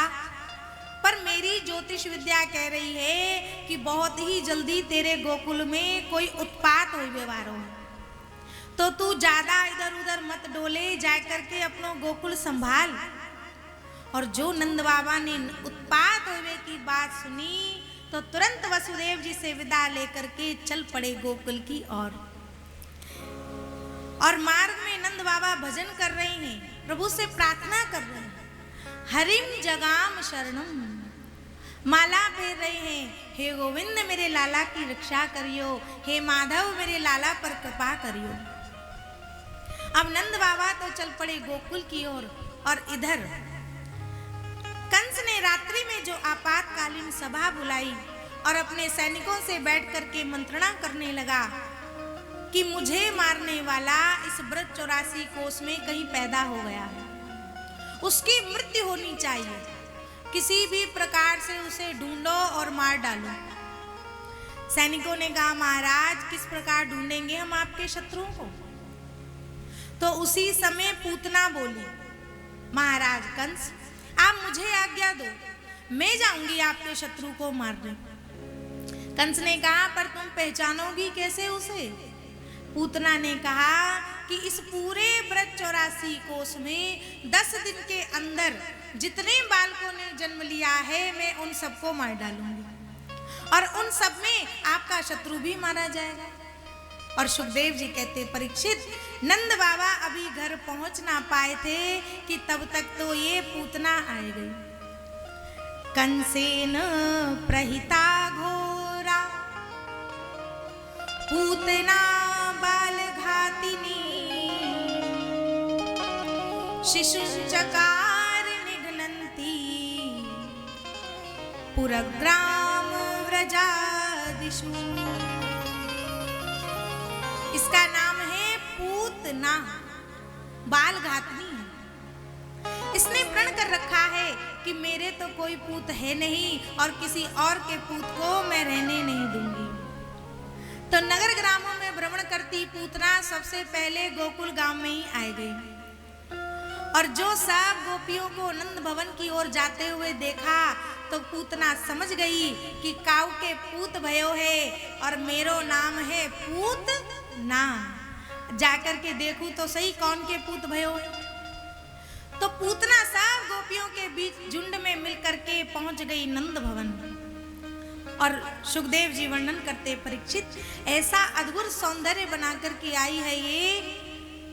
पर मेरी ज्योतिष विद्या कह रही है कि बहुत ही जल्दी तेरे गोकुल में कोई उत्पात हो व्यवहार हो, तो तू ज्यादा इधर उधर मत डोले, जा करके अपनो गोकुल संभाल। और जो नंद बाबा ने उत्पात होने की बात सुनी तो तुरंत वसुदेव जी से विदा लेकर के चल पड़े गोकुल की ओर। और मार्ग में नंद बाबा भजन कर रहे हैं, प्रभु से प्रार्थना कर रहे हैं। हरिम जगाम शरणम, माला फेर रहे हैं, हे गोविंद मेरे लाला की रक्षा करियो, हे माधव मेरे लाला पर कृपा करियो। अब नंद बाबा तो चल पड़े गोकुल की ओर। और इधर कंस ने रात्रि में जो आपातकालीन सभा बुलाई और अपने सैनिकों से बैठ करके मंत्रणा करने लगा कि मुझे मारने वाला इस ब्रज 84 कोस में कहीं पैदा हो गया है, उसकी मृत्यु होनी चाहिए, किसी भी प्रकार से उसे ढूंढो और मार डालो। सैनिकों ने कहा महाराज किस प्रकार ढूंढेंगे हम आपके शत्रुओं को। तो उसी समय पूतना बोली महाराज कंस आप मुझे आज्ञा दो, मैं जाऊंगी आपके शत्रु को मारने। कंस ने कहा पर तुम पहचानोगी कैसे उसे। पूतना ने कहा कि इस पूरे ब्रज 84 कोस में 10 दिन के अंदर जितने बालकों ने जन्म लिया है मैं उन सबको मार डालूंगी और उन सब में आपका शत्रु भी मारा जाएगा। और सुखदेव जी कहते परीक्षित नंद बाबा अभी घर पहुंच ना पाए थे कि तब तक तो ये पूतना आए गई। कंसेन प्रहिता घोरा पूतना बाल घातिनी शिशुचकार निघ्नन्ति पुरग्राम व्रजादिषु। इसका नाम है पूतना बाल घातनी। इसने प्रण कर रखा है कि मेरे तो कोई पूत है नहीं और किसी और के पूत को मैं रहने नहीं दूंगी। तो नगर ग्रामों में भ्रमण करती पूतना सबसे पहले गोकुल गांव में ही आ गई और जो सब गोपियों को नंद भवन की ओर जाते हुए देखा तो पूतना समझ गई कि काऊ के पूत भयो है और मेरो नाम है पूत ना। जाकर के देखूं तो सही कौन के पूत भयो है। तो पूतना सब गोपियों के बीच झुंड में मिलकर के पहुंच गई नंद भवन। और सुखदेव जी वर्णन करते परीक्षित ऐसा अद्भुत सौंदर्य बनाकर के आई है ये,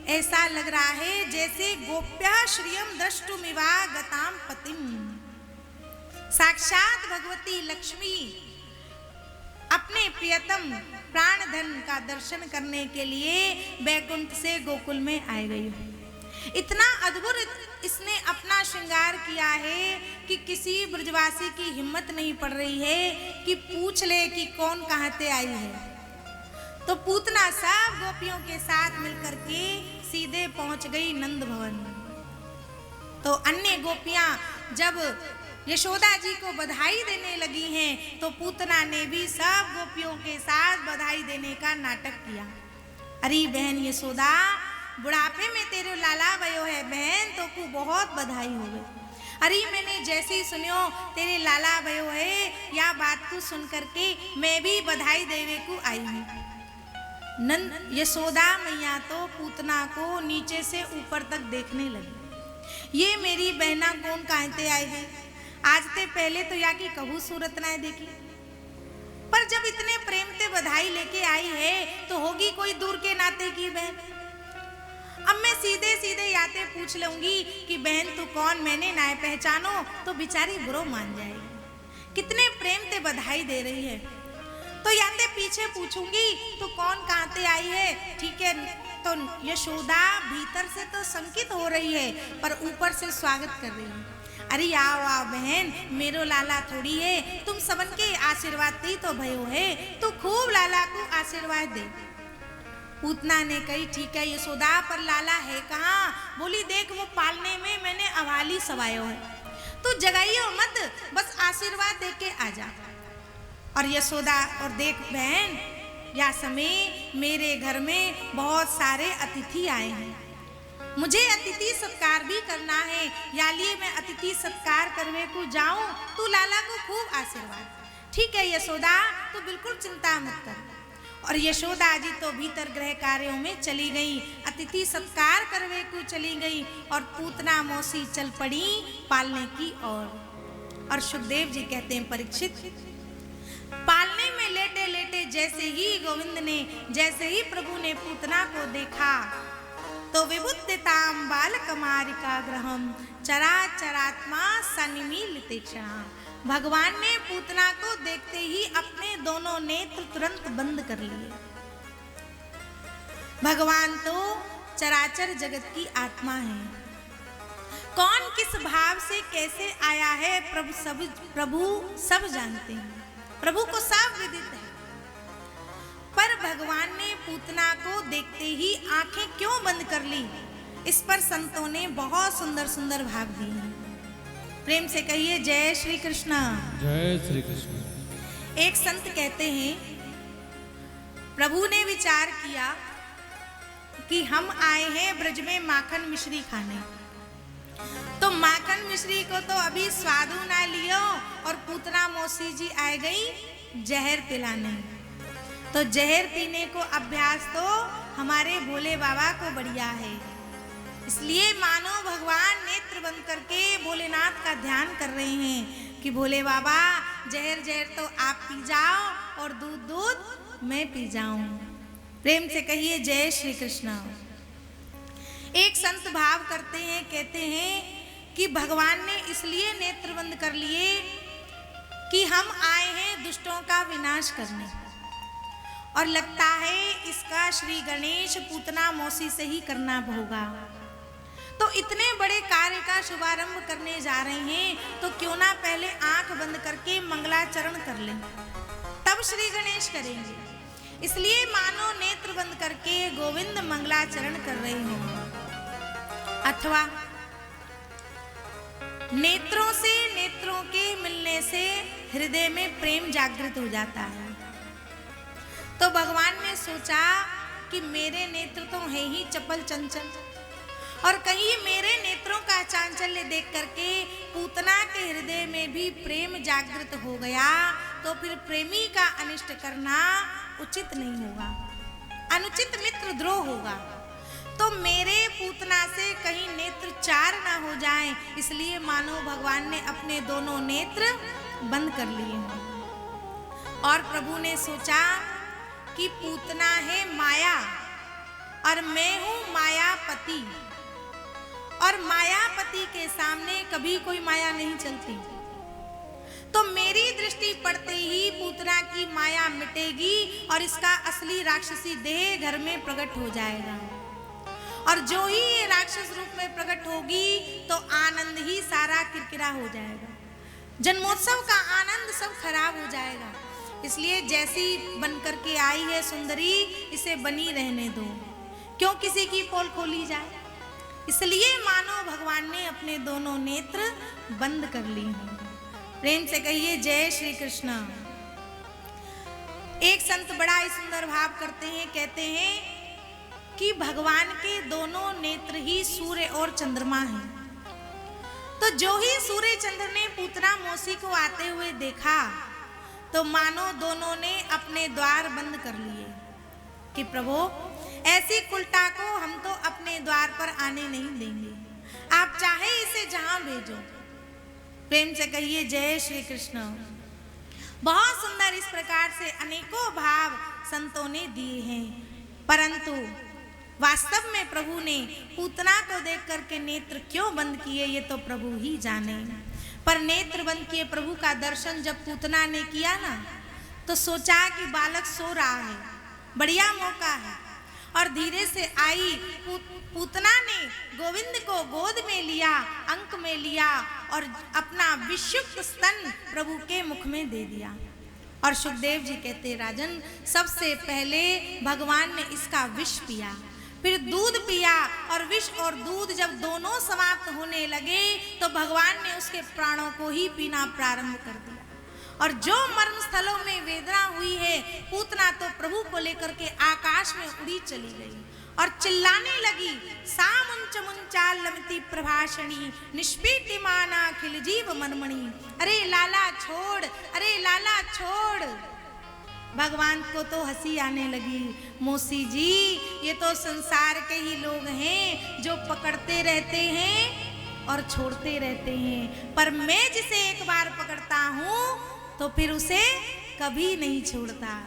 ऐसा लग रहा है जैसे गोप्या श्रियम द्रष्टुमिवा गताम पतिम। साक्षात भगवती लक्ष्मी अपने प्रियतम प्राणधन का दर्शन करने के लिए बैकुंठ से गोकुल में आ गई है। इतना अद्भुत इसने अपना श्रृंगार किया है कि किसी ब्रजवासी की हिम्मत नहीं पड़ रही है कि पूछ ले कि कौन कहाँ से आई है। तो पूतना सब गोपियों के साथ मिलकर के सीधे पहुंच गई नंद भवन। तो अन्य गोपियां जब यशोदा जी को बधाई देने लगी हैं तो पूतना ने भी सब गोपियों के साथ बधाई देने का नाटक किया। अरे बहन यशोदा बुढ़ापे में तेरे लाला भयो है बहन, तो को बहुत बधाई हो गई। अरे मैंने जैसे ही सुनियो तेरे लाला भयो है या बात को सुन करके मैं भी बधाई देवे को आई हूँ। नंद यशोदा मैया तो पूतना को नीचे से ऊपर तक देखने लगी। ये मेरी बहना कौन कहते आई है, आज ते पहले तो या की कहू सूरत ना देखी, पर जब इतने प्रेम से बधाई लेके आई है तो होगी कोई दूर के नाते की बहन। अब मैं सीधे सीधे याते पूछ लूंगी कि बहन तू कौन, मैंने ना पहचानो तो बेचारी बुरो मान जाएगी। कितने प्रेम से बधाई दे रही है। तो याते पीछे पूछूंगी तो कौन कहाँ से आई है, ठीक है। तो यशोदा भीतर से तो संकित हो रही है पर ऊपर से स्वागत कर रही है। अरे आओ आओ बहन, मेरो लाला थोड़ी है, तुम सबन के आशीर्वाद दी तो भयो है, तो खूब लाला को आशीर्वाद दे। पूतना ने कही ठीक है यशोदा, पर लाला है कहाँ। बोली देख वो पालने में मैंने अवाली सवायो है, तू जगाइयो मत, बस आशीर्वाद दे के आ जा। और यशोदा और देख बहन या समय मेरे घर में बहुत सारे अतिथि आए हैं, मुझे अतिथि सत्कार भी करना है, या लिए मैं अतिथि सत्कार करने को जाऊं तू लाला को खूब आशीर्वाद। ठीक है यशोदा, तू बिल्कुल चिंता मत कर। और यशोदा जी तो भीतर गृह कार्यों में चली गई, अतिथि सत्कार करने को चली गई और पूतना मौसी चल पड़ी पालने की ओर। और सुखदेव जी कहते हैं परीक्षित, पालने में लेटे लेटे जैसे ही गोविंद ने, जैसे ही प्रभु ने पूतना को देखा तो विबुद्धिताम बालकमारिका ग्रहम चराचरात्मा सनिमीलिते क्षणा। भगवान ने पूतना को देखते ही अपने दोनों नेत्र तुरंत बंद कर लिए। भगवान तो चराचर जगत की आत्मा है, कौन किस भाव से कैसे आया है प्रभु सब जानते हैं। प्रभु को सब विदित है। पर भगवान ने पूतना को देखते ही आंखें क्यों बंद कर ली, इस पर संतों ने बहुत सुंदर सुंदर भाव दिए हैं। प्रेम से कहिए जय श्री कृष्ण। जय श्री कृष्ण। एक संत कहते हैं, प्रभु ने विचार किया कि हम आए हैं ब्रज में माखन मिश्री खाने, तो माखन मिश्री को तो अभी स्वादु ना लियो और पूतना मौसी जी आ गई जहर पिलाने। तो जहर पीने को अभ्यास तो हमारे भोले बाबा को बढ़िया है, इसलिए मानो भगवान नेत्र बंद करके भोलेनाथ का ध्यान कर रहे हैं कि भोले बाबा जहर जहर तो आप पी जाओ और दूध दूध मैं पी जाऊं। प्रेम से कहिए जय श्री कृष्ण। एक संत भाव करते हैं, कहते हैं कि भगवान ने इसलिए नेत्र बंद कर लिए कि हम आए हैं दुष्टों का विनाश करने, और लगता है इसका श्री गणेश पूतना मौसी से ही करना होगा। तो इतने बड़े कार्य का शुभारंभ करने जा रहे हैं, तो क्यों ना पहले आंख बंद करके मंगलाचरण कर लें, तब श्री गणेश करेंगे। इसलिए मानो नेत्र बंद करके गोविंद मंगलाचरण कर रहे हो, अथवा नेत्रों से नेत्रों के मिलने से हृदय में प्रेम जागृत हो जाता है। तो भगवान ने सोचा कि मेरे नेत्र तो है ही चपल चंचल, और कहीं मेरे नेत्रों का चांचल्य देख करके पूतना के हृदय में भी प्रेम जागृत हो गया, तो फिर प्रेमी का अनिष्ट करना उचित नहीं होगा, अनुचित मित्र द्रोह होगा। तो मेरे पूतना से कहीं नेत्र चार ना हो जाएं, इसलिए मानो भगवान ने अपने दोनों नेत्र बंद कर लिए हैं। और प्रभु ने सोचा कि पूतना है माया और मैं हूं मायापति, और मायापति के सामने कभी कोई माया नहीं चलती। तो मेरी दृष्टि पड़ते ही पूतना की माया मिटेगी और इसका असली राक्षसी देह घर में प्रकट हो जाएगा, और जो ही ये राक्षस रूप में प्रकट होगी तो आनंद ही सारा किरकिरा हो जाएगा, जन्मोत्सव का आनंद सब खराब हो जाएगा। इसलिए जैसी बनकर के आई है सुंदरी, इसे बनी रहने दो, क्यों किसी की पोल खोली जाए। इसलिए मानो भगवान ने अपने दोनों नेत्र बंद कर ली हैं। प्रेम से कहिए जय श्री कृष्ण। एक संत बड़ा ही सुंदर भाव करते हैं, कहते हैं कि भगवान के दोनों नेत्र ही सूर्य और चंद्रमा हैं। तो जो ही सूर्य चंद्र ने पूतना मौसी को आते हुए देखा, तो मानो दोनों ने अपने द्वार बंद कर लिए कि प्रभु ऐसी कुलटा को हम तो अपने द्वार पर आने नहीं देंगे, आप चाहे इसे जहां भेजो। प्रेम से कहिए जय श्री कृष्ण। बहुत सुंदर इस प्रकार से अनेकों भाव संतों ने दिए हैं, परंतु वास्तव में प्रभु ने पूतना को देख करके नेत्र क्यों बंद किए ये तो प्रभु ही जाने। पर नेत्र बंद किए प्रभु का दर्शन जब पूतना ने किया ना, तो सोचा कि बालक सो रहा है, बढ़िया मौका है, और धीरे से आई पूतना ने गोविंद को गोद में लिया, अंक में लिया, और अपना विशुद्ध स्तन प्रभु के मुख में दे दिया। और सुखदेव जी कहते, राजन सबसे पहले भगवान ने इसका विष पिया, फिर दूध पिया, और विष और दूध जब दोनों समाप्त होने लगे तो भगवान ने उसके प्राणों को ही पीना प्रारंभ कर दिया। और जो मर्म स्थलों में वेदना हुई है, पूतना तो प्रभु को लेकर के आकाश में उड़ी चली गई और चिल्लाने लगी, सामुंच मुंचाल लमती प्रभाषणी निष्पीतिमाना खिल जीव मनमणि, अरे लाला छोड़, अरे लाला छोड़। भगवान को तो हंसी आने लगी, मौसी जी ये तो संसार के ही लोग हैं जो पकड़ते रहते हैं और छोड़ते रहते हैं, पर मैं जिसे एक बार पकड़ता हूँ तो फिर उसे कभी नहीं छोड़ता,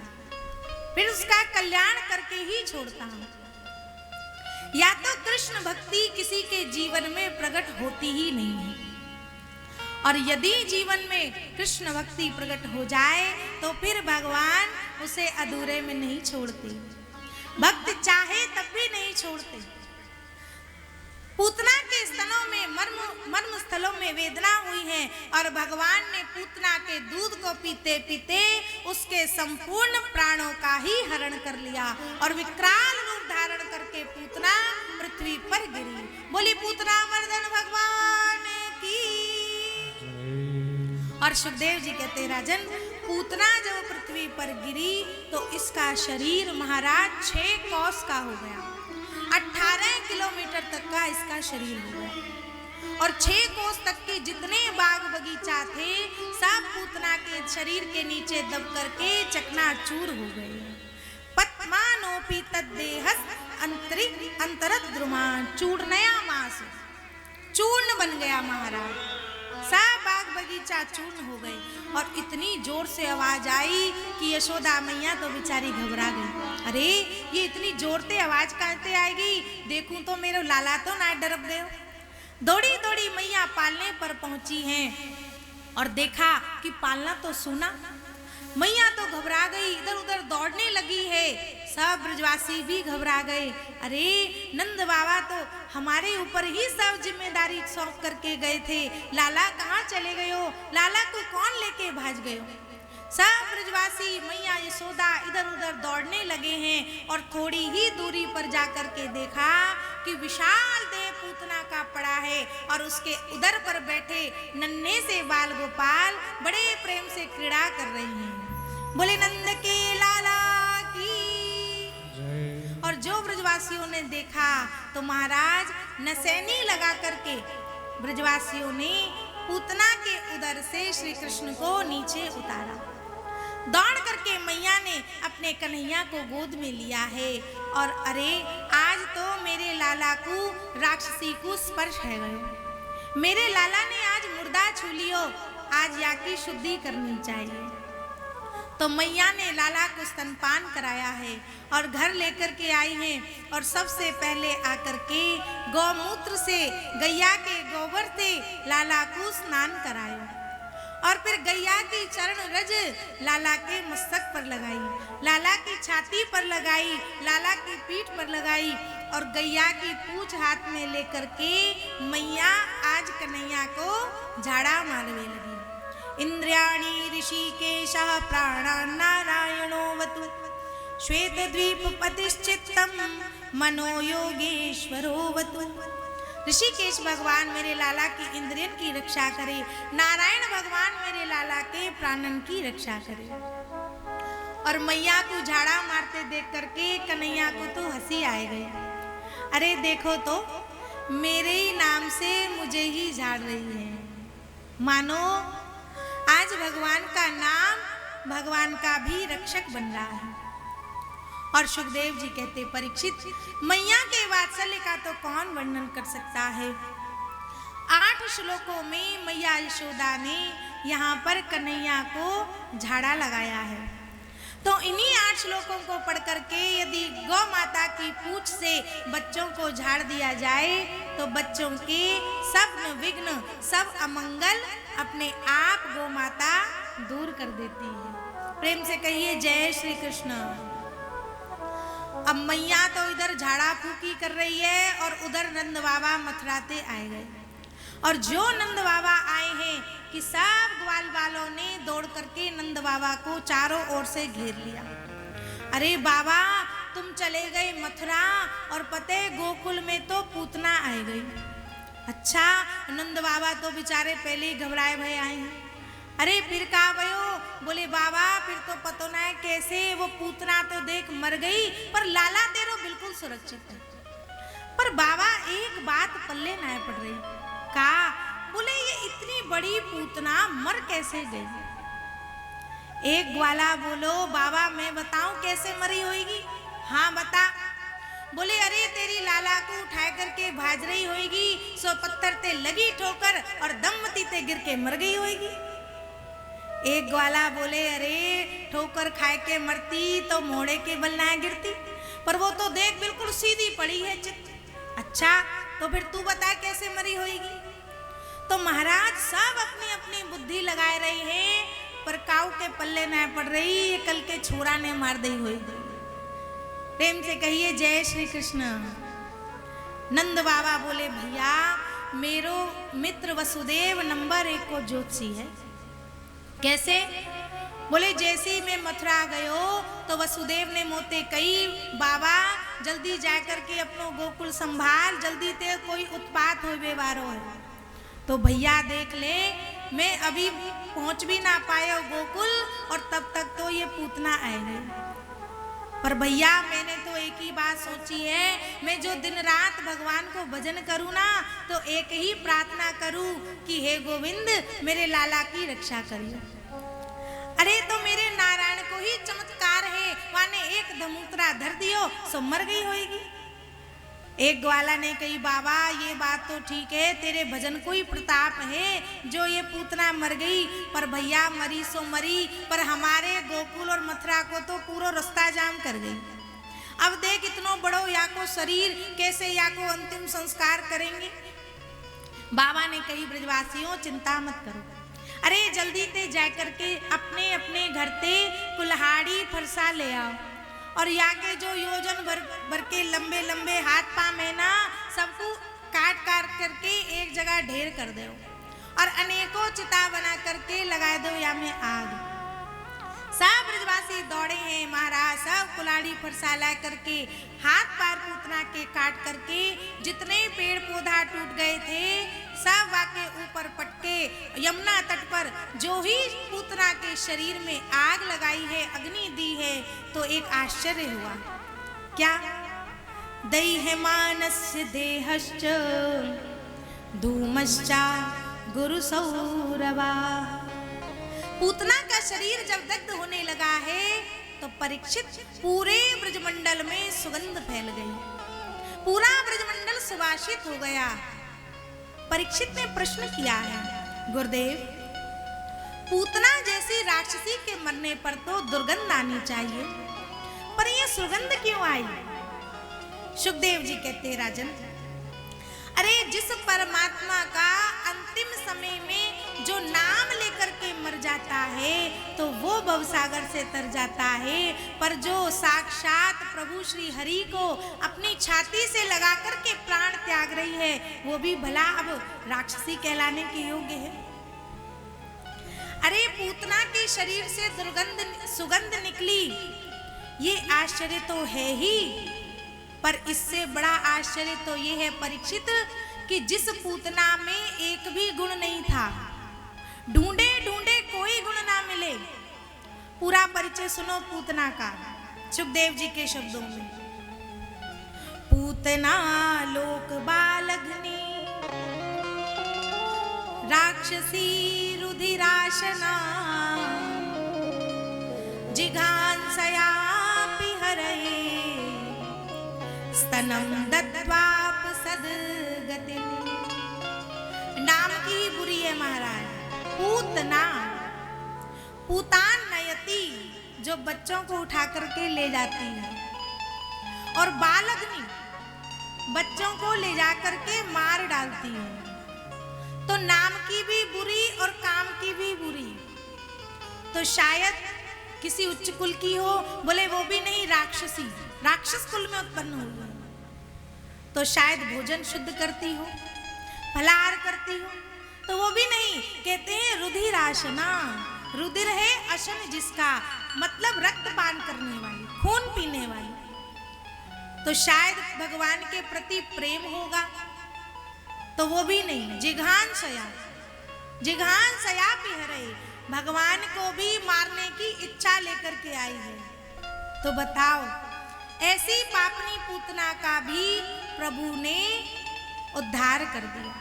फिर उसका कल्याण करके ही छोड़ता हूँ। या तो कृष्ण भक्ति किसी के जीवन में प्रकट होती ही नहीं है, और यदि जीवन में कृष्ण भक्ति प्रकट हो जाए तो फिर भगवान उसे अधूरे में नहीं छोड़ते, भक्त चाहे तब भी नहीं छोड़ते। पूतना के स्तनों में मर्म स्थलों में वेदना हुई है और भगवान ने पूतना के दूध को पीते पीते उसके संपूर्ण प्राणों का ही हरण कर लिया और विकराल रूप धारण करके पूतना पृथ्वी पर गिरी। बोली पूतना वर्धन भगवान की। और सुखदेव जी कहते राजन, पूतना जब पृथ्वी पर गिरी तो इसका शरीर महाराज 6 कोस का हो गया, 18 किलोमीटर तक का इसका शरीर हो गया और 6 कोस तक के जितने बाग बगीचा थे सब पूतना के शरीर के नीचे दब करके चकनाचूर हो गए। पद्मानोपि तद्देहस अंतरत द्रुमान, चूर्णया मास, चूर्ण बन गया महाराज। सब बाग बगीचा चूर्ण हो गए और इतनी जोर से आवाज आई कि यशोदा मैया तो बेचारी घबरा गई। अरे ये इतनी जोर से आवाज कहते आएगी, देखूं तो मेरे लाला तो ना डरब गए। दौड़ी दौड़ी मैया पालने पर पहुंची हैं और देखा कि पालना तो सुना। मैया तो घबरा गई, इधर उधर दौड़ने लगी है। सब ब्रजवासी भी घबरा गए। अरे नंद बाबा तो हमारे ऊपर ही सब जिम्मेदारी सौंप करके गए थे, लाला कहाँ चले गए हो, लाला को कौन लेके भाग गए हो। सब ब्रजवासी मैया यशोदा इधर उधर दौड़ने लगे हैं और थोड़ी ही दूरी पर जाकर के देखा कि विशाल देह पूतना का पड़ा है और उसके उदर पर बैठे नन्हे से बाल गोपाल बड़े प्रेम से क्रीड़ा कर रही हैं। बोले नंद के लाला की। और जो ब्रजवासियों ने देखा तो महाराज नसैनी लगा करके ब्रजवासियों ने पूतना के उदर से श्री कृष्ण को नीचे उतारा। दौड़ करके मैया ने अपने कन्हैया को गोद में लिया है और अरे आज तो मेरे लाला को राक्षसी को स्पर्श है गयो, मेरे लाला ने आज मुर्दा छू लियो, आज या की शुद्धि करनी चाहिए। तो मैया ने लाला को स्तनपान कराया है और घर लेकर के आई हैं और सबसे पहले आकर के गौमूत्र से, गैया के गोबर से लाला को स्नान कराया और फिर गैया की चरण रज लाला के मस्तक पर लगाई, लाला की छाती पर लगाई, लाला की पीठ पर लगाई और गैया की पूंछ हाथ में लेकर के मैया आज कन्हैया को झाड़ा मारने लगी। इंद्रियाणि ऋषिकेशः प्राणान् नारायणोऽवतु, श्वेतद्वीपपतिश्चित्तं मनो योगेश्वरोऽवतु। ऋषिकेश भगवान मेरे लाला की इंद्रियन की रक्षा करे, नारायण भगवान मेरे लाला के प्राणन की रक्षा करे। और मैया को झाड़ा मारते देख करके कन्हैया को तो हंसी आए गई। अरे देखो तो मेरे ही नाम से मुझे ही झाड़ रही है, मानो आज भगवान का नाम भगवान का भी रक्षक बन रहा है। और सुखदेव जी कहते परीक्षित, मैया के वात्सल्य का तो कौन वर्णन कर सकता है। 8 श्लोकों में मैया यशोदा ने यहाँ पर कन्हैया को झाड़ा लगाया है। तो इन्हीं 8 श्लोकों को पढ़ करके यदि गौ माता की पूंछ से बच्चों को झाड़ दिया जाए तो बच्चों के सब विघ्न, सब अमंगल अपने आप गौ माता दूर कर देती है। प्रेम से कहिए जय श्री कृष्ण। अब मैया तो इधर झाड़ा फूकी कर रही है और उधर नंद बाबा मथुराते आए गए और जो नंद बाबा आए हैं कि सब ग्वाल वालों ने दौड़ करके नंद बाबा को चारों ओर से घेर लिया। अरे बाबा तुम चले गए मथुरा और पते गोकुल में तो पूतना आ गई। अच्छा नंद बाबा तो बेचारे पहले ही घबराए भय आए हैं। अरे फिर कहा भयो, बोले बाबा फिर तो पतो ना है कैसे, वो पूतना तो देख मर गई पर लाला तेरो बिल्कुल सुरक्षित है। पर बाबा एक बात पल्ले ना पड़ रही, कहा बोले ये इतनी बड़ी पूतना मर कैसे गई। एक ग्वाला बोलो बाबा मैं बताऊं कैसे मरी होगी। हाँ बता। बोले अरे तेरी लाला को उठा करके भाज रही होगी, सो पत्थर ते लगी ठोकर और दमती ते गिर के मर गई होगी। एक ग्वाला बोले अरे ठोकर खाए के मरती तो मोड़े के बल ना गिरती, पर वो तो देख बिल्कुल सीधी पड़ी है चित। अच्छा तो फिर तू बता कैसे मरी होगी। तो महाराज सब अपनी अपनी बुद्धि लगाए रही है पर काऊ के पल्ले न पड़ रही, ये कल के छोरा ने मार दी हुई। प्रेम से कहिए जय श्री कृष्ण। नंद बाबा बोले भैया मेरो मित्र वसुदेव नंबर 1 को ज्योतिषी है। कैसे? बोले जैसे मैं मथुरा गयो तो वसुदेव ने मोते कही बाबा जल्दी जाकर के अपनो गोकुल संभाल, जल्दी ते कोई उत्पात हो बेवारो है। तो भैया देख ले मैं अभी पहुंच भी ना पाया गोकुल और तब तक तो ये पूतना आए गए। पर भैया मैंने तो एक ही बात सोची है, मैं जो दिन रात भगवान को भजन करूँ ना तो एक ही प्रार्थना करूँ कि हे गोविंद मेरे लाला की रक्षा करिए। अरे तो मेरे नारायण को ही चमत्कार है, वाने एक धमूत्रा धर दियो सो मर गई होगी। एक ग्वाला ने कही बाबा ये बात तो ठीक है, तेरे भजन को ही प्रताप है जो ये पूतना मर गई, पर भैया मरी सो मरी, पर हमारे गोकुल और मथुरा को तो पूरा रास्ता जाम कर गई। अब देख इतनो बड़ो या को शरीर कैसे या को अंतिम संस्कार करेंगे। बाबा ने कही ब्रजवासियों चिंता मत करो, अरे जल्दी ते जा करके अपने अपने घर ते कुल्हाड़ी फरसा ले आओ और या के जो योजन भर के लंबे लंबे हाथ पाँव है ना सबको काट काट करके एक जगह ढेर कर दो और अनेकों चिता बना करके लगा दो या में आग। सब ब्रजवासी दौड़े हैं महाराज, सब कुल्हाड़ी फरसा ला करके हाथ पैर पूतना के काट करके जितने पेड़ पौधा टूट गए थे सब वाके ऊपर पटके यमुना तट पर जो ही पूतना के शरीर में आग लगाई है, अग्नि दी है, तो एक आश्चर्य हुआ। क्या? दैह्यमानस्य देहश्च धूमश्चा गुरु सौरवा। पूतना का शरीर जब दग्ध होने लगा है तो परीक्षित पूरे ब्रजमंडल में सुगंध फैल गई, पूरा ब्रजमंडल सुवासित हो गया। परीक्षित ने प्रश्न किया है गुरुदेव पूतना जैसी राक्षसी के मरने पर तो दुर्गंध आनी चाहिए, पर यह सुगंध क्यों आई? सुखदेव जी कहते राजन, अरे जिस परमात्मा का अंतिम समय में जो नाम लेकर के मर जाता है तो वो भवसागर से तर जाता है, पर जो साक्षात प्रभु श्री हरि को अपनी छाती से लगा करके प्राण त्याग रही है वो भी भला अब राक्षसी कहलाने के योग्य है। अरे पूतना के शरीर से सुगंध निकली, ये आश्चर्य तो है ही, पर इससे बड़ा आश्चर्य तो ये है परीक्षित कि जिस पूतना में एक भी गुण नहीं था, ढूंढे ढूंढे कोई गुण ना मिले। पूरा परिचय सुनो पूतना का सुखदेव जी के शब्दों में। पूतना लोक बालग्नि राक्षसी रुधिराशना जिघांसया पिहरये स्तनम दत्वाप सदगति। नाम की बुरी है महाराज पूतना, पूतान नयति जो बच्चों को उठा करके ले जाती है, और बालग्नि बच्चों को ले जा करके मार डालती है। तो नाम की भी बुरी और काम की भी बुरी। तो शायद किसी उच्च कुल की हो, बोले वो भी नहीं राक्षसी, राक्षस कुल में उत्पन्न हुई है, तो शायद भोजन शुद्ध करती हो, फलाहार करती हो, तो वो भी नहीं। कहते हैं रुधिराशना, रुधिर है अशन जिसका मतलब रक्त पान करने वाली, खून पीने वाली, तो शायद भगवान के प्रति प्रेम होगा, तो वो भी नहीं। जिघांसया, जिघांसया पिहरे, भगवान को भी मारने की इच्छा लेकर के आई है। तो बताओ ऐसी पापनी पूतना का भी प्रभु ने उद्धार कर दिया।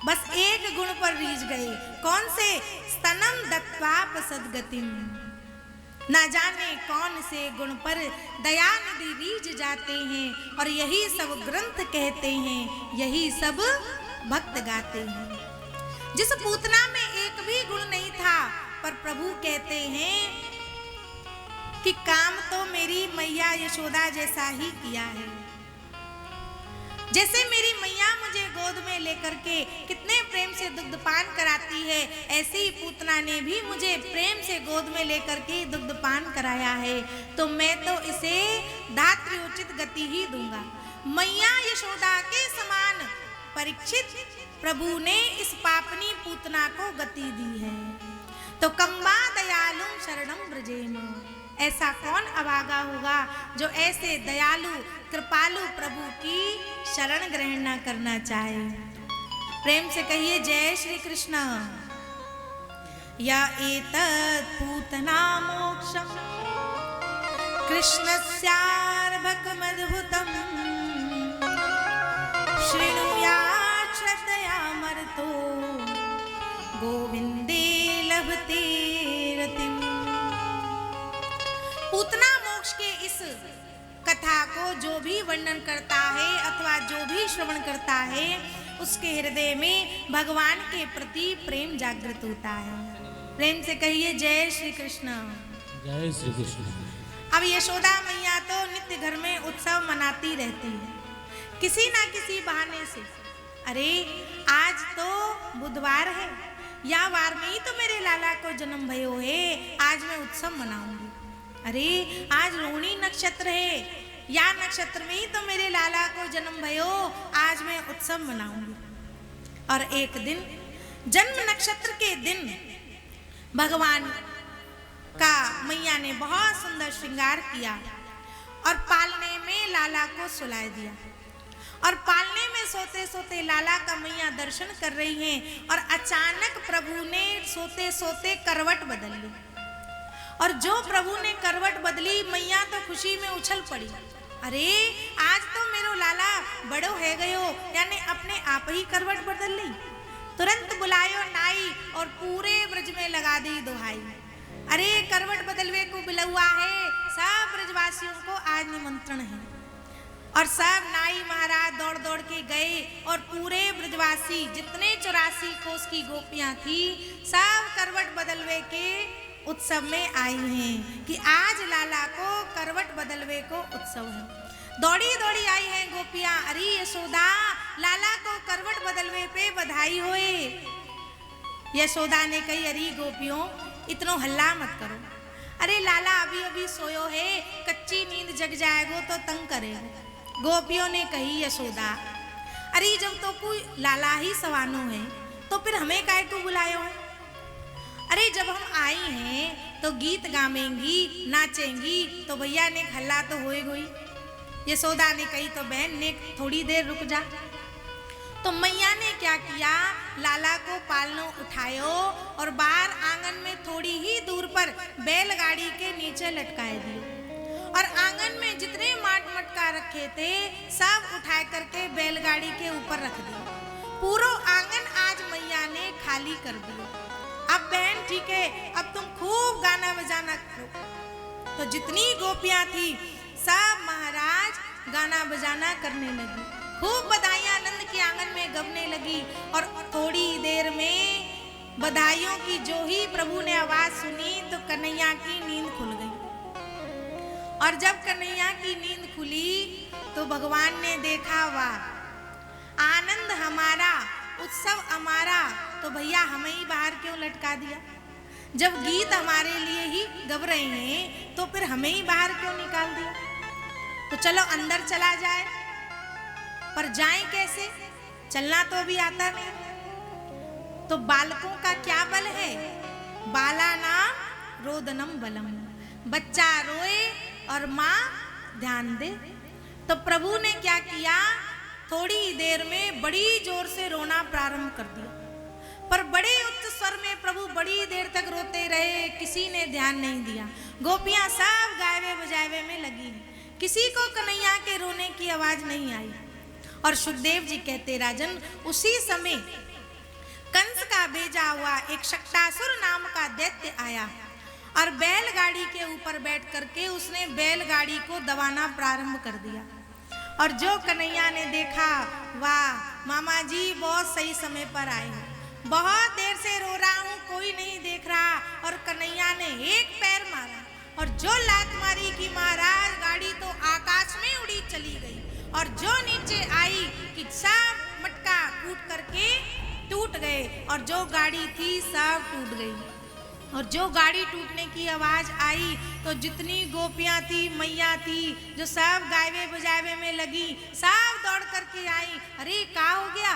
बस एक गुण पर रीझ गए, कौन से? स्तनम दत्वाप सद्गतिम। ना जाने कौन से गुण पर दयानिधि रीझ जाते हैं, और यही सब ग्रंथ कहते हैं, यही सब भक्त गाते हैं। जिस पूतना में एक भी गुण नहीं था, पर प्रभु कहते हैं कि काम तो मेरी मैया यशोदा जैसा ही किया है। जैसे मेरी मैया मुझे गोद में लेकर के कितने प्रेम से दुग्धपान कराती है, ऐसे ही पूतना ने भी मुझे प्रेम से गोद में लेकर के दुग्धपान कराया है, तो मैं तो इसे धात्र्योचित गति ही दूंगा। मैया यशोदा के समान परीक्षित प्रभु ने इस पापनी पूतना को गति दी है। तो कम्बा दयालु शरणम ब्रजेम, ऐसा कौन अभागा होगा जो ऐसे दयालु कृपालु प्रभु की शरण ग्रहण न करना चाहे। प्रेम से कहिए जय श्री कृष्ण। या एतत् पूतना मोक्षम कृष्णस्यार्भकमद्भुतम् शृणुयात् श्रद्धयामर्तो गोविंदे लभते रतिम्। पूतना मोक्ष के इस कथा को जो भी वर्णन करता है अथवा जो भी श्रवण करता है उसके हृदय में भगवान के प्रति प्रेम जागृत होता है। प्रेम से कहिए जय श्री कृष्ण। जय श्री कृष्ण। अब यशोदा मैया तो नित्य घर में उत्सव मनाती रहती है किसी ना किसी बहाने से। अरे आज तो बुधवार है, या वार में ही तो मेरे लाला को जन्म भयो है, आज मैं उत्सव मनाऊंगी। अरे आज रोहिणी नक्षत्र है, या नक्षत्र में ही तो मेरे लाला को जन्म भयो, आज मैं उत्सव मनाऊंगी। और एक दिन जन्म नक्षत्र के दिन भगवान का मैया ने बहुत सुंदर श्रृंगार किया और पालने में लाला को सुलाए दिया। और पालने में सोते सोते लाला का मैया दर्शन कर रही हैं और अचानक प्रभु ने सोते सोते करवट बदल ली। और जो प्रभु ने करवट बदली मैया तो खुशी में उछल पड़ी। अरे आज तो मेरो लाला बड़ो है गयो, यानी अपने आप ही करवट बदल ली। तुरंत बुलायो नाई और पूरे ब्रज में लगा दी दुहाई। अरे करवट बदलवे को बिलुआ है, सब ब्रजवासियों को आज निमंत्रण है। और सब नाई महाराज दौड़ दौड़ के गए और पूरे ब्रजवासी जितने 84 कोस की गोपियां थी सब करवट बदलवे के उत्सव में आई हैं कि आज लाला को करवट बदलवे को उत्सव है। दौड़ी दौड़ी आई हैं गोपियां। अरे यशोदा लाला को करवट बदलवे पे बधाई होए। यशोदा ने कही अरे गोपियों इतनो हल्ला मत करो। अरे लाला अभी अभी सोयो है, कच्ची नींद जग जाएगो तो तंग करेगो। गोपियों ने कही यशोदा अरे जब तो कोई लाला ही सवानो है तो फिर हमें काहे को बुलायो है। अरे जब हम आई हैं तो गीत गावेंगी नाचेंगी तो भैया ने हल्ला तो होएगा। यशोदा ने कही तो बहन ने थोड़ी देर रुक जा। तो मैया ने क्या किया, लाला को पालनो उठायो और बाहर आंगन में थोड़ी ही दूर पर बैलगाड़ी के नीचे लटकाए दिए। और आंगन में जितने माट मटका रखे थे सब उठा करके बैलगाड़ी के ऊपर रख दिया। पूरा आंगन आज मैया ने खाली कर दिया। अब बहन ठीक है, अब तुम खूब गाना बजाना करो। तो जितनी गोपियां थी सब महाराज गाना बजाना करने लगी, खूब बधाइयां आनंद के आंगन में गबने लगी। और थोड़ी देर में बधाइयों की जो ही प्रभु ने आवाज सुनी तो कन्हैया की नींद खुल गई। और जब कन्हैया की नींद खुली तो भगवान ने देखा वाह आनंद हमारा उत्सव हमारा, तो भैया हमें ही बाहर क्यों लटका दिया। जब गीत हमारे लिए ही गब रहे हैं तो फिर हमें ही बाहर क्यों निकाल दिया। तो चलो अंदर चला जाए, पर जाए कैसे, चलना तो अभी आता नहीं। तो बालकों का क्या बल है, बाला नाम रोदनम बलम, बच्चा रोए और माँ ध्यान दे। तो प्रभु ने क्या किया, थोड़ी देर में बड़ी जोर से रोना प्रारंभ कर दिया। पर बड़े उच्च स्वर में प्रभु बड़ी देर तक रोते रहे, किसी ने ध्यान नहीं दिया। गोपियां सब गावे बजावे में लगी, किसी को कन्हैया के रोने की आवाज नहीं आई। और सुखदेव जी कहते राजन उसी समय कंस का भेजा हुआ एक शक्टासुर नाम का दैत्य आया और बैलगाड़ी के ऊपर बैठ करके उसने बैलगाड़ी को दबाना प्रारंभ कर दिया। और जो कन्हैया ने देखा वाह मामा जी बहुत सही समय पर आए हैं, बहुत देर से रो रहा हूँ कोई नहीं देख रहा। और कन्हैया ने एक पैर मारा और जो लात मारी कि महाराज गाड़ी तो आकाश में उड़ी चली गई। और जो नीचे आई कि सब मटका कूट करके टूट गए और जो गाड़ी थी सब टूट गई। और जो गाड़ी टूटने की आवाज आई तो जितनी गोपियां थी, मैया थी, जो सब गायवे बजावे में लगी, सब दौड़ करके आई। अरे क्या हो गया?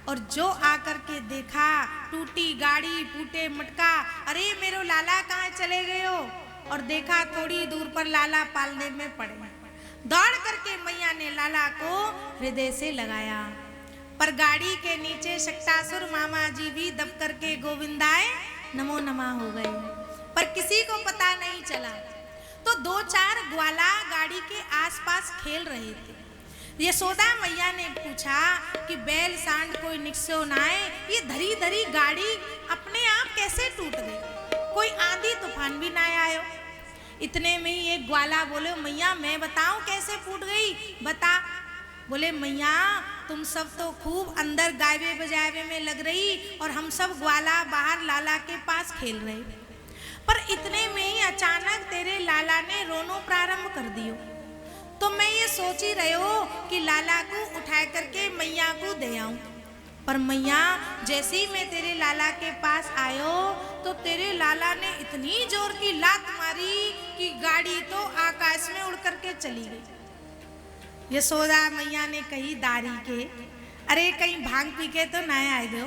और जो आकर के देखा टूटी गाड़ी, टूटे मटका, अरे मेरो लाला कहाँ चले गए हो? और देखा थोड़ी दूर पर लाला पालने में पड़े। दौड़ करके मैया ने लाला को हृदय से लगाया, पर गाड़ी के नीचे शक्तासुर मामा जी भी दब करके गोविंदाए नमो नमः हो गए, पर किसी को पता नहीं चला। तो 2-4 ग्वाला गाड़ी के आसपास खेल रहे थे। यशोदा मैया ने पूछा कि बैल सांड कोई निकसो ना आए, ये धरी धरी गाड़ी अपने आप कैसे टूट गई? कोई आंधी तूफान भी ना आयो। इतने में ही एक ग्वाला बोले, मैया मैं बताऊं कैसे फूट गई, बता। बोले मैया तुम सब तो खूब अंदर गायवे बजावे में लग रही और हम सब ग्वाला बाहर लाला के पास खेल रहे, पर इतने में ही अचानक तेरे लाला ने रोनो प्रारंभ कर दियो। तो मैं ये सोच ही रहे हो कि लाला को उठा करके मैया को दे आऊं, पर मैया जैसे ही मैं तेरे लाला के पास आयो तो तेरे लाला ने इतनी जोर की लात मारी कि गाड़ी तो आकाश में उड़ करके चली गई। यशोदा मैया ने कही दारी के, अरे कहीं भांग पी के तो ना आए दो,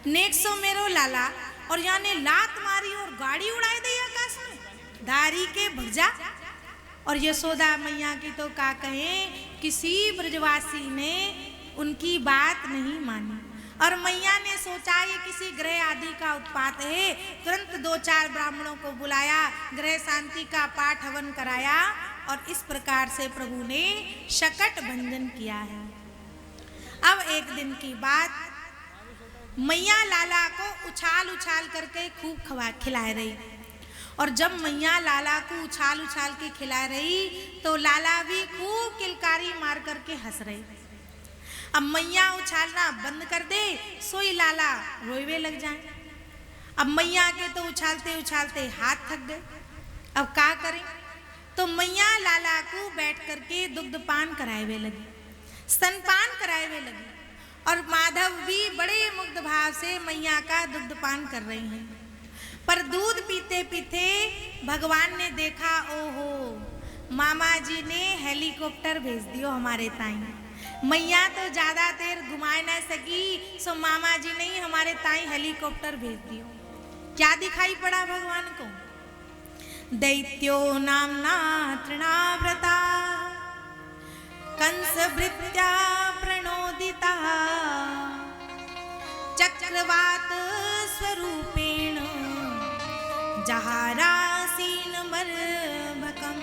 नेक सो मेरो लाला और यहाँ ने लात मारी और गाड़ी उड़ाई दी आकाश में, दारी के भग जा। और यशोदा मैया की तो का कहे, किसी ब्रजवासी ने उनकी बात नहीं मानी और मैया ने सोचा ये किसी ग्रह आदि का उत्पात है। तुरंत 2-4 ब्राह्मणों को बुलाया, ग्रह शांति का पाठ हवन कराया और इस प्रकार से प्रभु ने शकट भंजन किया है। अब एक दिन की बात, मैया लाला को उछाल उछाल करके खूब खिला रही, और जब मैया लाला को उछाल उछाल के खिला रही तो लाला भी खूब किलकारी मार करके हंस रही। अब मैया उछालना बंद कर दे, सोई लाला रोइवे लग जाए। अब मैया के तो उछालते उछालते हाथ थक गए, अब क्या करें? तो मैया लाला को बैठ करके दुग्ध पान कराए लगी, स्तनपान कराए लगी, और माधव भी बड़े मुग्ध भाव से मैया का दुग्ध पान कर रही हैं। पर दूध पीते पीते भगवान ने देखा, ओहो मामा जी ने हेलीकॉप्टर भेज दियो हमारे ताई। मैया तो ज्यादा देर घुमाए ना सकी, सो मामा जी ने ही हमारे ताई हेलीकॉप्टर भेज दियो। क्या दिखाई पड़ा भगवान को? दैत्यो नामना तृणाव्रता कंस भृत्या प्रणोदिता चक्रवात स्वरूपेण जहारासीन मर्भकम।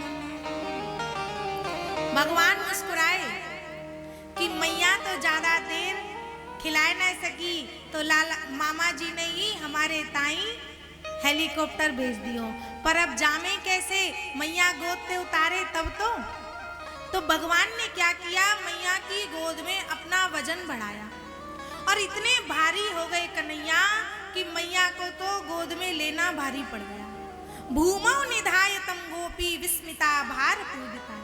भगवान मुस्कुराए कि मैया तो ज्यादा देर खिलाए ना सकी, तो लाला मामा जी ने ही हमारे ताई हेलीकॉप्टर भेज दियो, पर अब जामे कैसे? मैया गोद पे उतारे तब तो भगवान ने क्या किया, मैया की गोद में अपना वजन बढ़ाया और इतने भारी हो गए कन्हैया कि मैया को तो गोद में लेना भारी पड़ गया। भूमौ निधायतम गोपी विस्मिता भार पूजिता।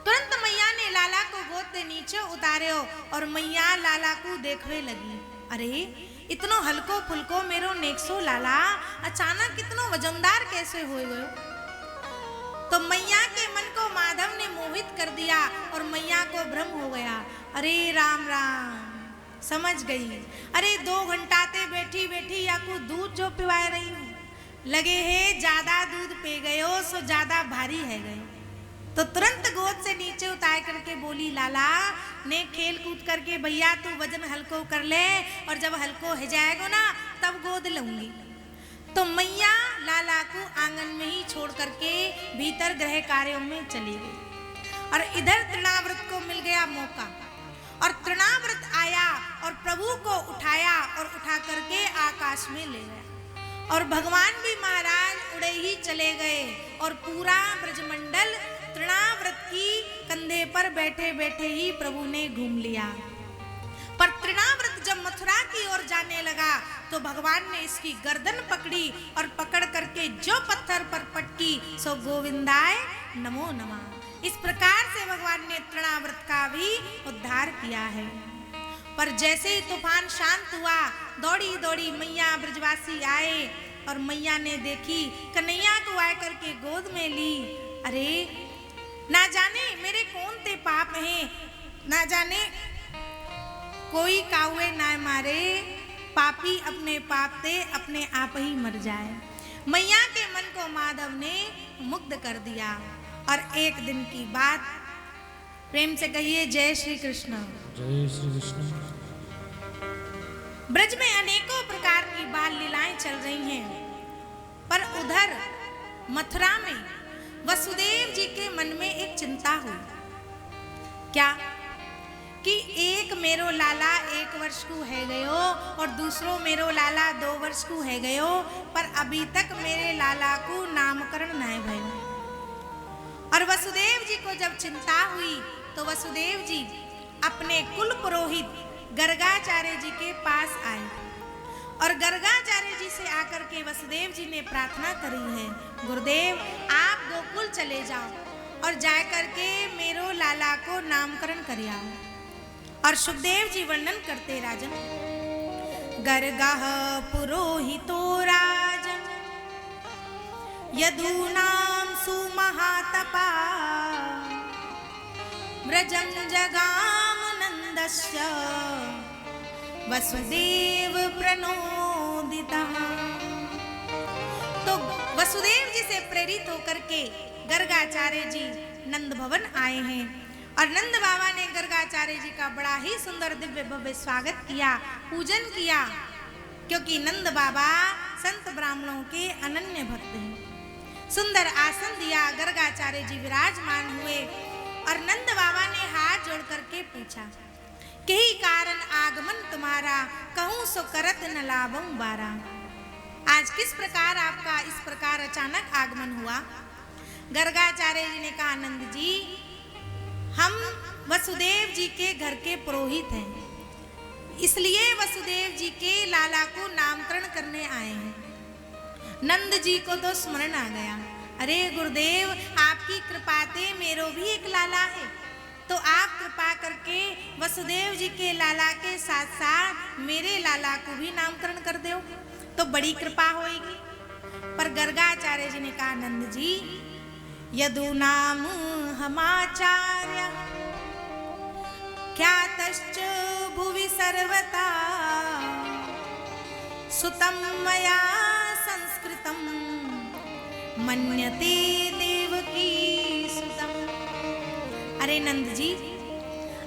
तुरंत मैया ने लाला को गोद से नीचे उतारे और मैया लाला को देखने लगी, अरे इतनो हल्को फुल्को मेरो नेक्सो लाला अचानक इतनो वजनदार कैसे हो गयो? तो मैया के मन को माधव ने मोहित कर दिया और मैया को भ्रम हो गया। अरे राम राम, समझ गई, अरे 2 घंटा ते बैठी बैठी या को दूध जो पिवाए रही हूँ, लगे है ज्यादा दूध पी गयो सो ज्यादा भारी है गए। तो तुरंत गोद से नीचे उतार करके बोली, लाला ने खेल कूद करके भैया तू वजन हल्को कर ले, और जब हल्को हो जाएगा ना तब गोद लूंगी। तो मैया लाला को आंगन में ही छोड़ करके भीतर गृह कार्यों में चली गई, और इधर तृणाव्रत को मिल गया मौका, और तृणाव्रत आया और प्रभु को उठाया और उठा करके आकाश में ले गया, और भगवान भी महाराज उड़े ही चले गए, और पूरा ब्रजमंडल तृणाव्रत की कंधे पर बैठे बैठे ही प्रभु ने घूम लिया। पर तृणाव्रत जब मथुरा की ओर जाने लगा तो भगवान ने इसकी गर्दन पकड़ी और पकड़ करके जो पत्थर पर पटकी सो गोविंदाय नमो नमः। इस प्रकार से भगवान ने तृणाव्रत का भी उद्धार किया है। पर जैसे ही तूफान शांत हुआ, दौड़ी दौड़ी मैया ब्रजवासी आए, और मैया ने देखी, कन्हैया को आ करके गोद में ली। अरे ना जाने मेरे कौन ते पाप हैं, ना जाने कोई काउए ना मारे, पापी अपने पाप ते अपने आप ही मर जाए। मैया के मन को माधव ने मुग्ध कर दिया। और एक दिन की बात, प्रेम से कहिए जय श्री कृष्ण। जय श्री कृष्ण। ब्रज में अनेकों प्रकार की बाल लीलाएं चल रही हैं, पर उधर मथुरा में वसुदेव जी के मन में एक चिंता हुई। क्या कि एक मेरो लाला 1 वर्ष को है गयो और दूसरो मेरो लाला 2 वर्ष को है गयो, पर अभी तक मेरे लाला को नामकरण नहीं भयो। और वसुदेव जी को जब चिंता हुई तो वसुदेव जी अपने कुल पुरोहित गर्गाचार्य जी के पास आए और गर्गाचार्य जी से आकर के वसुदेव जी ने प्रार्थना करी है, गुरुदेव आप गोकुल चले जाओ और जा करके मेरो लाला को नामकरण कर आओ। और सुखदेव जी वर्णन करते राजन, गर्गः पुरोहितो राजन यदूनां सुमहातपा व्रजं जगाम नन्दस्य वसुदेव प्रणोदितः। तो वसुदेव जी से प्रेरित होकर के गर्गाचार्य जी नंद भवन आए हैं और नंद बाबा ने गर्गाचार्य जी का बड़ा ही सुंदर दिव्य भव्य स्वागत किया, पूजन किया, क्योंकि नंद बाबा संत ब्राह्मणों के अनन्य भक्त हैं। सुंदर आसन दिया, गर्गाचार्य जी विराजमान हुए और नंद बाबा ने हाथ जोड़ करके पूछा, कही कारण आगमन तुम्हारा, कहूं सो करत न लाभं बारा। आज किस प्रकार आपका इस प्रकार अचानक आगमन हुआ? गर्गाचार्य जी ने कहा, नंद जी हम वसुदेव जी के घर के पुरोहित हैं, इसलिए वसुदेव जी के लाला को नामकरण करने आए हैं। नंद जी को तो स्मरण आ गया, अरे गुरुदेव आपकी कृपा ते मेरो भी एक लाला है, तो आप कृपा करके वसुदेव जी के लाला के साथ साथ मेरे लाला को भी नामकरण कर दो तो बड़ी कृपा होगी। पर गर्गाचार्य जी ने कहा, नंद जी यदूनाम हमाचार्य ख्यातश्च भुवि सर्वथा सुतं मया संस्कृतं मन्यते देवकी सुतं। अरे नंद जी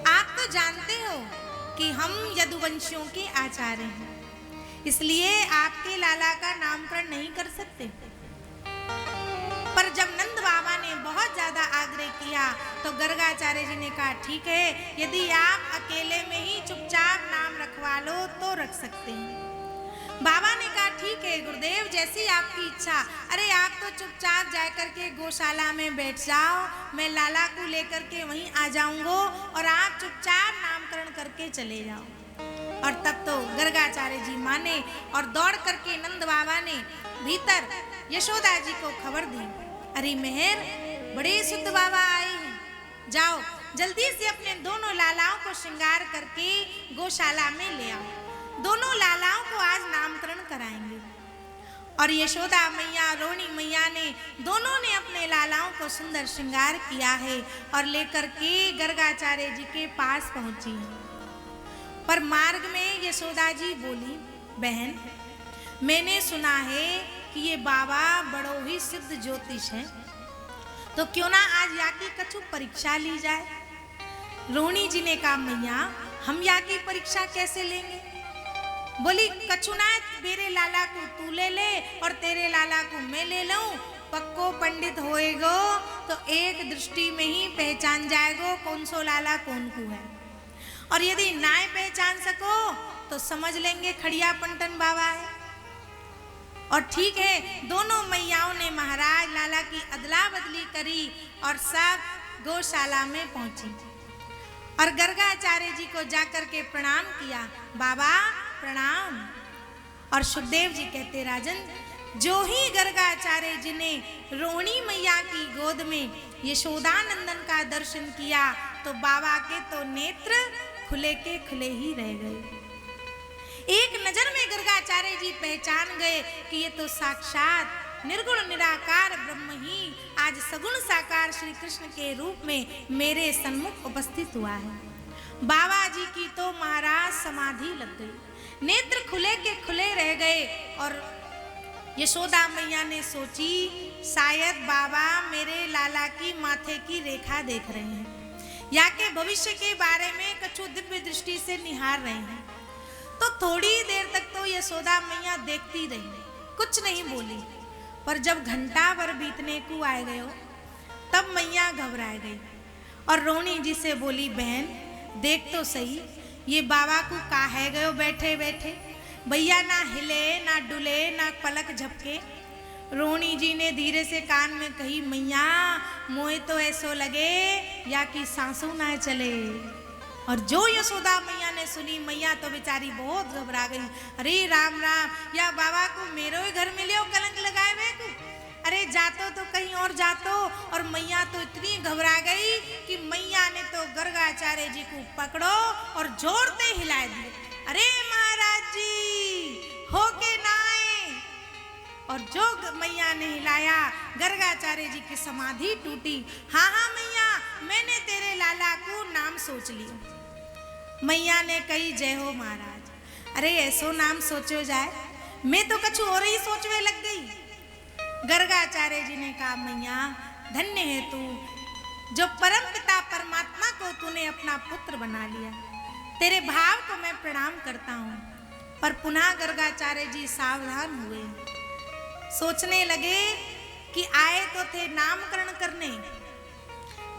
आप तो जानते हो कि हम यदुवंशियों के आचार्य हैं, इसलिए आपके लाला का नामकरण नहीं कर सकते। पर जब नंद बाबा ने बहुत ज्यादा आग्रह किया तो गर्गाचार्य जी ने कहा, ठीक है यदि आप अकेले में ही चुपचाप नाम रखवा लो तो रख सकते हैं। बाबा ने कहा, ठीक है गुरुदेव जैसी आपकी इच्छा। अरे आप तो चुपचाप जा करके गौशाला में बैठ जाओ, मैं लाला को लेकर के वहीं आ जाऊंगा और आप चुपचाप नामकरण करके चले जाओ। और तब तो गर्गाचार्य जी माने और दौड़ करके नंद बाबा ने भीतर यशोदा जी को खबर दी, अरे मेहर बड़े शुद्ध बाबा आए हैं, जाओ जल्दी से अपने दोनों लालाओं को श्रृंगार करके गौशाला में ले आओ, दोनों लालाओं को आज नामकरण कराएंगे। और यशोदा मैया रोहिणी मैया ने दोनों ने अपने लालाओं को सुंदर श्रृंगार किया है और लेकर के गर्गाचार्य जी के पास पहुंची। पर मार्ग में यशोदा जी बोली, बहन मैंने सुना है कि ये बाबा बड़ो ही सिद्ध ज्योतिष है, तो क्यों ना आज या की कछु परीक्षा ली जाए। रोहिणी जी ने कहा, मैया हम या की परीक्षा कैसे लेंगे? बोली, कछु ना मेरे लाला को तू ले ले और तेरे लाला को मैं ले लूं, पक्को पंडित होएगो तो एक दृष्टि में ही पहचान जाएगो कौन सो लाला कौन को है। और यदि ना पहचान सको तो समझ लेंगे खड़िया पंटन बाबा है। और ठीक है, दोनों मैयाओं ने महाराज लाला की अदला बदली करी और सब गौशाला में पहुंची और गर्गाचार्य जी को जाकर के प्रणाम किया, बाबा प्रणाम। और सुखदेव जी कहते, राजन जो ही गर्गाचार्य जी ने रोहिणी मैया की गोद में यशोदानंदन का दर्शन किया तो बाबा के तो नेत्र खुले के खुले ही रह गए। एक नजर में गर्गाचार्य जी पहचान गए कि ये तो साक्षात निर्गुण निराकार ब्रह्म ही आज सगुण साकार श्री कृष्ण के रूप में मेरे सन्मुख उपस्थित हुआ है। बाबा जी की तो महाराज समाधि लग गई, नेत्र खुले के खुले रह गए और यशोदा मैया ने सोची शायद बाबा मेरे लाला की माथे की रेखा देख रहे हैं या के भविष्य के बारे में कछु दिव्य दृष्टि से निहार रहे हैं। तो थोड़ी देर तक तो यशोदा मैया देखती रही, कुछ नहीं बोली, पर जब घंटा भर बीतने को आए गयो तब मैया घबरा गई और रोहिणी जी से बोली, बहन देख तो सही ये बाबा को काहे गयो बैठे बैठे, भैया ना हिले ना डुले ना पलक झपके। रोहिणी जी ने धीरे से कान में कही, मैया मोहे तो ऐसो लगे या कि सांसों ना चले। और जो यशोदा मैया ने सुनी, मैया तो बेचारी बहुत घबरा गई। अरे राम राम, या बाबा को मेरो ही घर में ले कलंक लगाए हुए को, अरे जातो तो कहीं और जातो। और मैया तो इतनी घबरा गई कि मैया ने तो गर्गाचार्य जी को पकड़ो और जोर से हिला दिए, अरे महाराज जी होके ना आए। और जो मैया ने हिलाया गर्गाचार्य जी की समाधि टूटी। हाँ हाँ मैया, मैंने तेरे लाला को नाम सोच लिया। मैया ने कही, जय हो महाराज। अरे ऐसो नाम सोचो जाए, मैं तो कछु और ही सोचने लग गई। गर्गाचार्य जी ने कहा, मैया धन्य है तू, जो परम पिता परमात्मा को तूने अपना पुत्र बना लिया, तेरे भाव को मैं प्रणाम करता हूँ। पर पुनः गर्गाचार्य जी सावधान हुए, सोचने लगे कि आए तो थे नामकरण करने,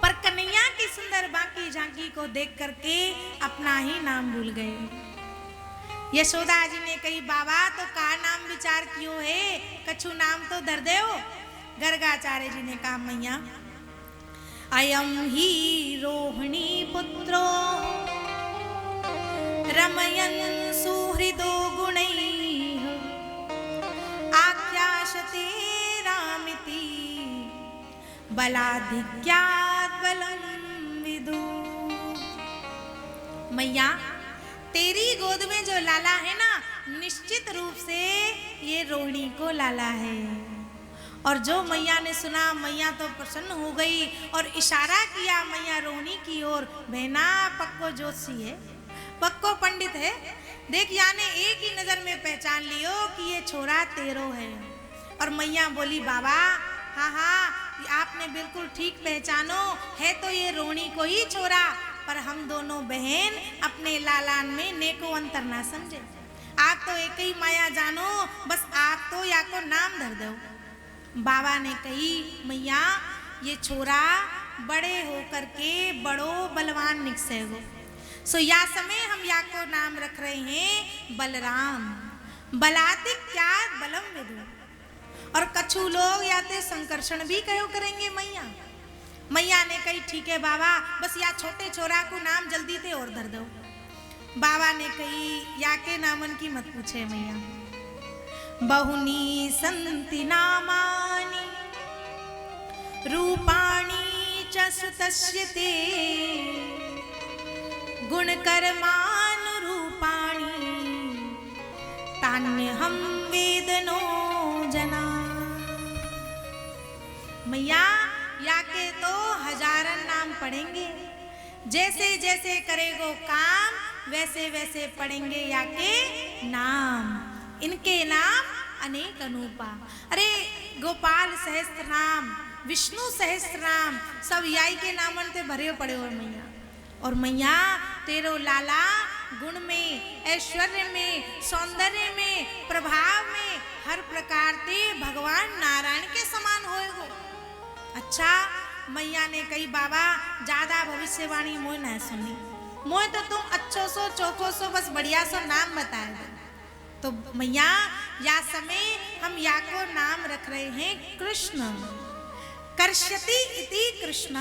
पर कन्हैया की सुंदर बांकी झांकी को देख करके अपना ही नाम भूल गए। यशोदा जी ने कही, बाबा तो का नाम विचार कियो है, कछु नाम तो धर देओ। गर्गाचार्य जी ने कहा, मैया अयम ही रोहिणी पुत्रो रमयन सुहृदो गुणैः आख्याशते रामिति बलाधिक्यात् बलं विदु। मैया तेरी गोद में जो लाला है ना, निश्चित रूप से ये रोहिणी को लाला है। और जो मैया ने सुना, मैया तो प्रसन्न हो गई और इशारा किया मैया रोहिणी की ओर, बहना पक्को जोशी है, पक्को पंडित है, देख या ने एक ही नजर में पहचान लियो कि ये छोरा तेरो है। और मैया बोली, बाबा हाँ हाँ आपने बिल्कुल ठीक पहचानो, है तो ये रोहिणी को ही छोरा, पर हम दोनों बहन अपने लालान में neko अंतर ना समझे। आप तो एक ही माया जानो, बस आप तो या को नाम धर दो। बाबा ने कही, मैया ये छोरा बड़े होकर के बड़ो बलवान निकसेगो, सो या समय हम या को नाम रख रहे हैं बलराम, बलातिक क्या बलम विदु। और कछु लोग या ते संकर्षण भी कहो करेंगे मैया। मैया ने कही, ठीक है बाबा, बस या छोटे छोरा को नाम जल्दी से और धर दो। बाबा ने कही, या के नामन की मत पूछे मैया, बहुनी संति नामानि रूपाणि च सुतस्य ते गुणकर्मानुरूपाणि तान्यहं वेदनो जना। मैया या के तो हजारन नाम पढ़ेंगे, जैसे जैसे करेगो काम वैसे वैसे पढ़ेंगे या के नाम। इनके नाम अनेक अनूपा, अरे गोपाल सहस्त्र नाम, विष्णु सहस्त्र नाम, सब याई के नामन ते भरे पड़े हो मैया। और मैया तेरो लाला गुण में, ऐश्वर्य में, सौंदर्य में, प्रभाव में हर प्रकार से भगवान नारायण के समान होएगो। अच्छा मैया ने कही, बाबा ज्यादा भविष्यवाणी मोह न सुनी, मोह तो तुम अच्छो सो चोखो सो बस बढ़िया सो नाम बताए दो। तो मैया या समय हम या को नाम रख रहे हैं कृष्ण, कर्ष्यति इति कृष्ण।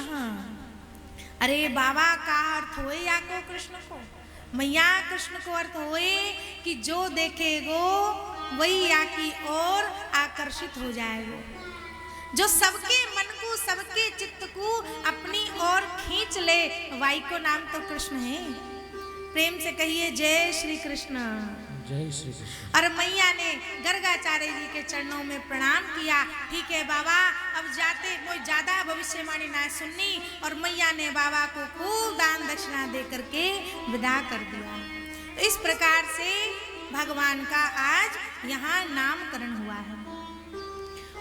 अरे बाबा का अर्थ होए या को कृष्ण को, मैया कृष्ण को अर्थ होए कि जो देखेगो वही या की ओर आकर्षित हो जाएगो, जो सबके मन को, सबके चित्त को अपनी ओर खींच ले, वाई को नाम तो कृष्ण है। प्रेम से कहिए जय श्री कृष्ण। जय श्री कृष्ण। और मैया ने गर्गाचार्य जी के चरणों में प्रणाम किया। ठीक है बाबा, अब जाते कोई ज्यादा भविष्यवाणी ना सुननी। और मैया ने बाबा को खूब दान दक्षिणा दे करके विदा कर दिया। तो इस प्रकार से भगवान का आज यहाँ नामकरण हुआ है।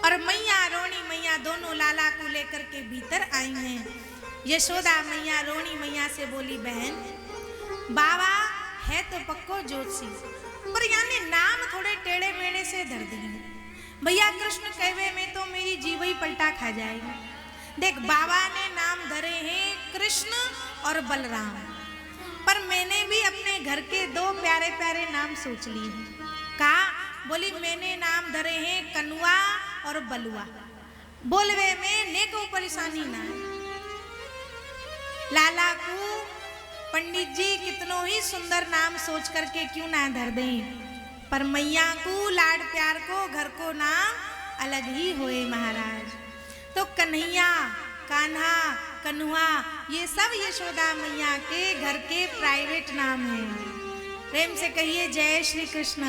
और मैया रोणी मैया दोनों लाला को लेकर के भीतर आई हैं। यशोदा मैया रोणी मैया से बोली, बहन बाबा है तो पक्को ज्योतिषी, पर यानी नाम थोड़े टेढ़े मेढ़े से धर दिए। भैया कृष्ण कहवे में तो मेरी जीव ही पलटा खा जाएगी। देख बाबा ने नाम धरे हैं कृष्ण और बलराम, पर मैंने भी अपने घर के दो प्यारे प्यारे नाम सोच लिए हैं। कहा, बोली मैंने नाम धरे हैं कनुआ और बलुआ, बोलवे में नेको परेशानी ना है। लाला को पंडित जी कितनों ही सुंदर नाम सोच करके क्यों ना धर दें, पर मैया को लाड प्यार को घर को नाम अलग ही होए महाराज। तो कन्हैया, कान्हा, कन्हुआ ये सब यशोदा मैया के घर के प्राइवेट नाम हैं। प्रेम से कहिए जय श्री कृष्ण।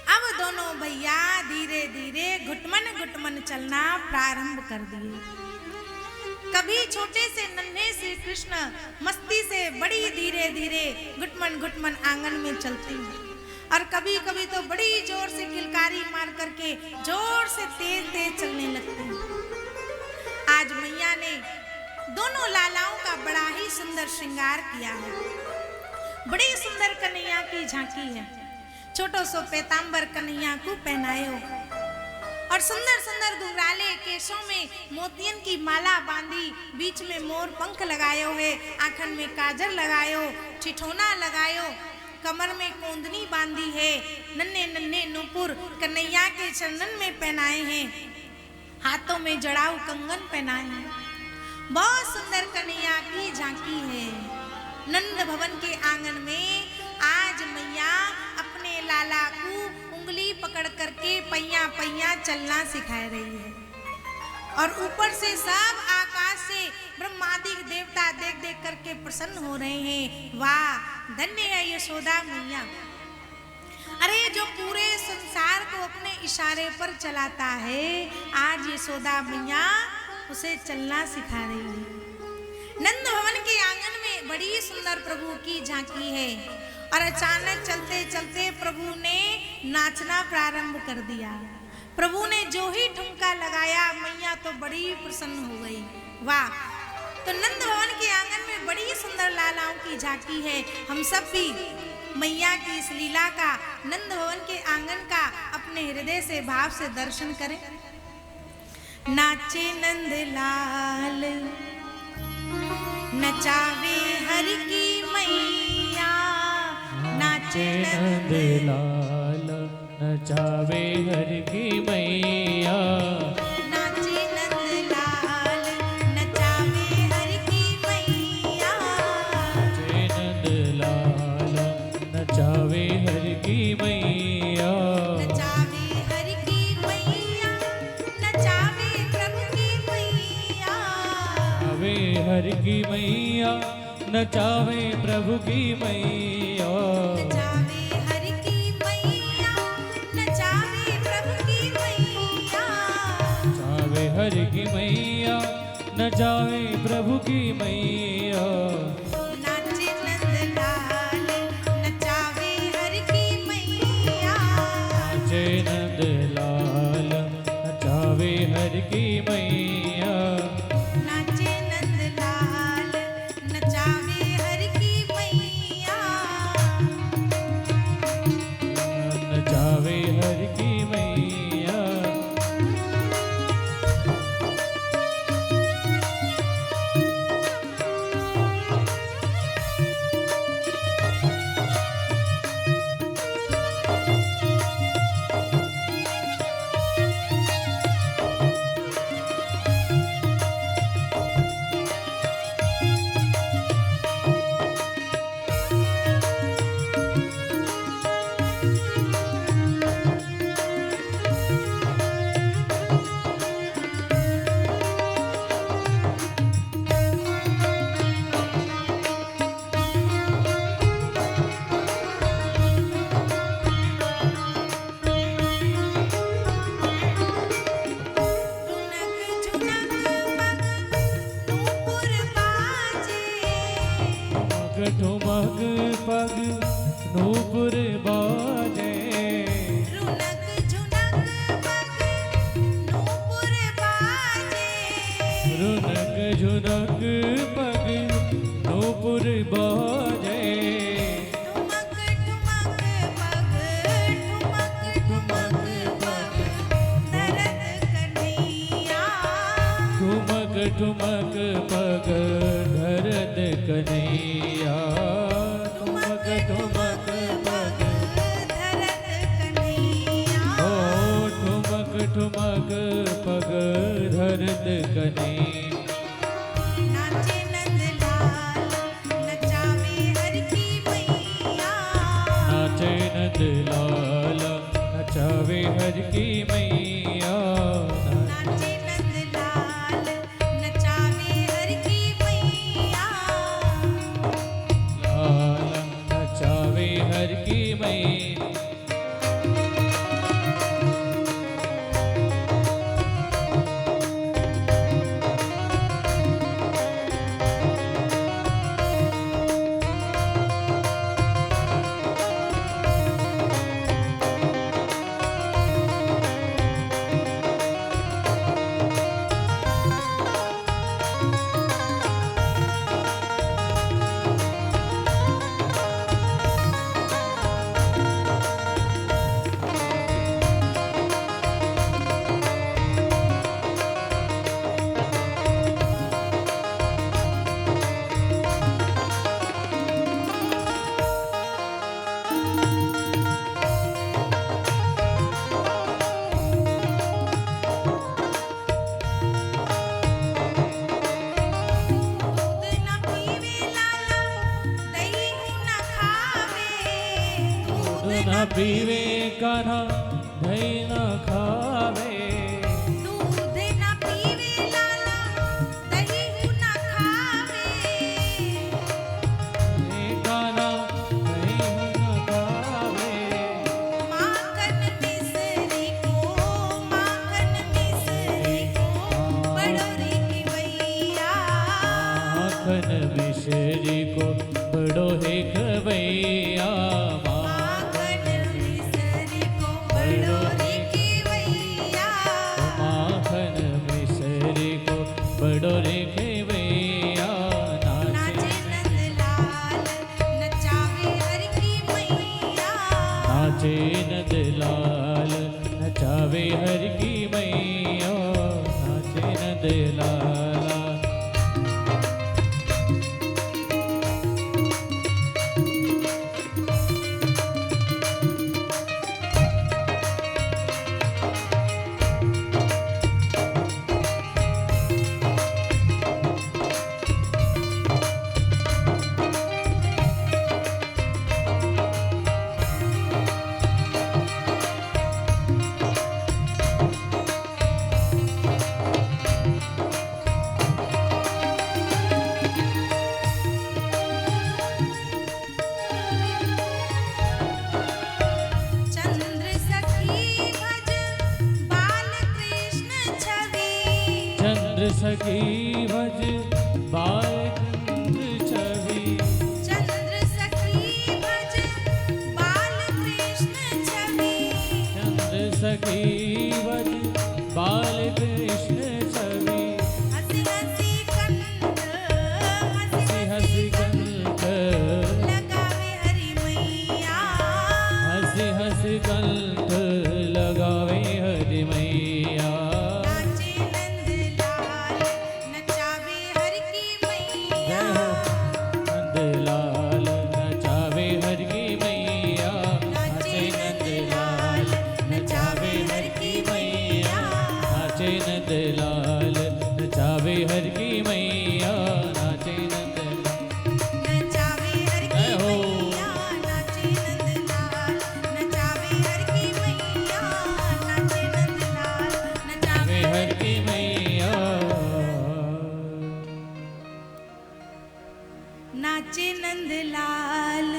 अब दोनों भैया धीरे धीरे घुटमन चलना प्रारंभ कर दिए। कभी छोटे से नन्हे श्री कृष्ण मस्ती से बड़ी धीरे धीरे घुटमन आंगन में चलते हैं, और कभी कभी तो बड़ी जोर से किलकारी मार करके जोर से तेज चलने लगते हैं। आज मैया ने दोनों लालाओं का बड़ा ही सुंदर श्रृंगार किया है। बड़ी सुंदर कन्हैया की झांकी है। छोटो सो पैतांबर कन्हैया को पहनायो, और सुंदर सुंदर घुंघराले केशों में मोतियन की माला बांधी, बीच में मोर पंख लगायो है, आंखन में काजल लगायो, ठिठोना लगायो, कमर में कोंदनी बांधी है, नन्हे नन्हे नूपुर कन्हैया के चरणन में पहनाए हैं, हाथों में जड़ाऊ कंगन पहनाए हैं। बहुत सुंदर कन्हैया की झांकी है। नंद भवन के आंगन में आज मैया अपने लाला को उंगली पकड़ करके पैया पैया चलना सिखा रही है। और ऊपर से सब आकाश से ब्रह्मादि देवता देख देख करके प्रसन्न हो रहे हैं। वाह धन्य है यशोदा मैया। अरे जो पूरे संसार को अपने इशारे पर चलाता है, आज यशोदा मैया उसे चलना सिखा रही है। नंद भवन के आंगन में बड़ी सुंदर प्रभु की झांकी है, और अचानक चलते चलते प्रभु ने नाचना प्रारंभ कर दिया। प्रभु ने जो ही ठुमका लगाया, मैया तो बड़ी प्रसन्न हो गई। वाह! तो नंद भवन के आंगन में बड़ी सुंदर लालाओं की झांकी है। हम सब भी मैया की इस लीला का, नंद भवन के आंगन का अपने हृदय से भाव से दर्शन करें। नाचे नंद लाल नचावे हर की मैया, नाचे नंद लाल नचावे हर की मैया, नाचे नंद लाल नचावे हर की मैया, नाचे नंद लाल नचावे हर की मैया, नचावे हर की मैया, नचावे प्रभु की मैया, नचावे हर की मैया, नचावे प्रभु की मैया, नचावे हर की मैया, नचावे प्रभु की मैया, नचावे हर की मैया, नचावे प्रभु की मैया, नाचे नंद लाल नचावे हर की मैया, नाचे नंद लाल नचावे हर की मैया, नाचे नंद लाल नचावे हर की मैया, नचावे हर की मैया। ठुमक पग नूपुर बाजे रुनक झुनक पग नूपुर बाजे रुनक झुनक पग नूपुर बाजे ठुमक ठुमक पग ठुमक ठुमक पग धरत कन्हैया ठुमक ठुमक पग धरत कन्हैया ठुमक ठुमक पग धरत कन्हैया ओ ठुमक ठुमक पग धरत कन्हैया नाचे नंदलाल नचावे हर की मैया नाचे नंदलाल नचावे हर की मैया नाचे नंदलाल नचावे हर की मैया लाल नचावे हर की मैया दूध न पीवे लाला दही न खावे दूध न पीवे कान्हा दही न खावे दूध न पीवे लाला दही न खावे कान्हा दही न खावे माखन मिश्री को बड़ोरी की भैया माखन मिश्री को बड़ो है खवैया माखन मिश्री को बड़ोरी की भैया माखन मिश्री को बड़ो रे खवैया नाचे नंदलाल नचावे हर की मैया नाचे नंदलाल नचावे हर की मैया नाचे नंदलाला चंद्र सखी भज बाल कृष्ण छवि चंद्र सखी भज बाल कृष्ण छवि चंद्र सखी भज बाल कृष्ण छवि चंद्र सखी भज बाल कृष्ण छवि हंसी हंसी कंठ हंसी हंसी कंठ लगावे हरि मैया हंसी हंसी कंठ लगावे हरि मैया नाचे नंदलाल नचावे हर की मैया नंदलाल नचावे हर की मैया नाचे नंदलाल नचावे हर की मैया नाचे नंदलाल नचावे हर की मैया नाचे नंदलाल नचावे हर की मैया नाचे नंदलाल नचावे हर की मैया नाचे नंदलाल नचावे हर की मैया नाचे नंदलाल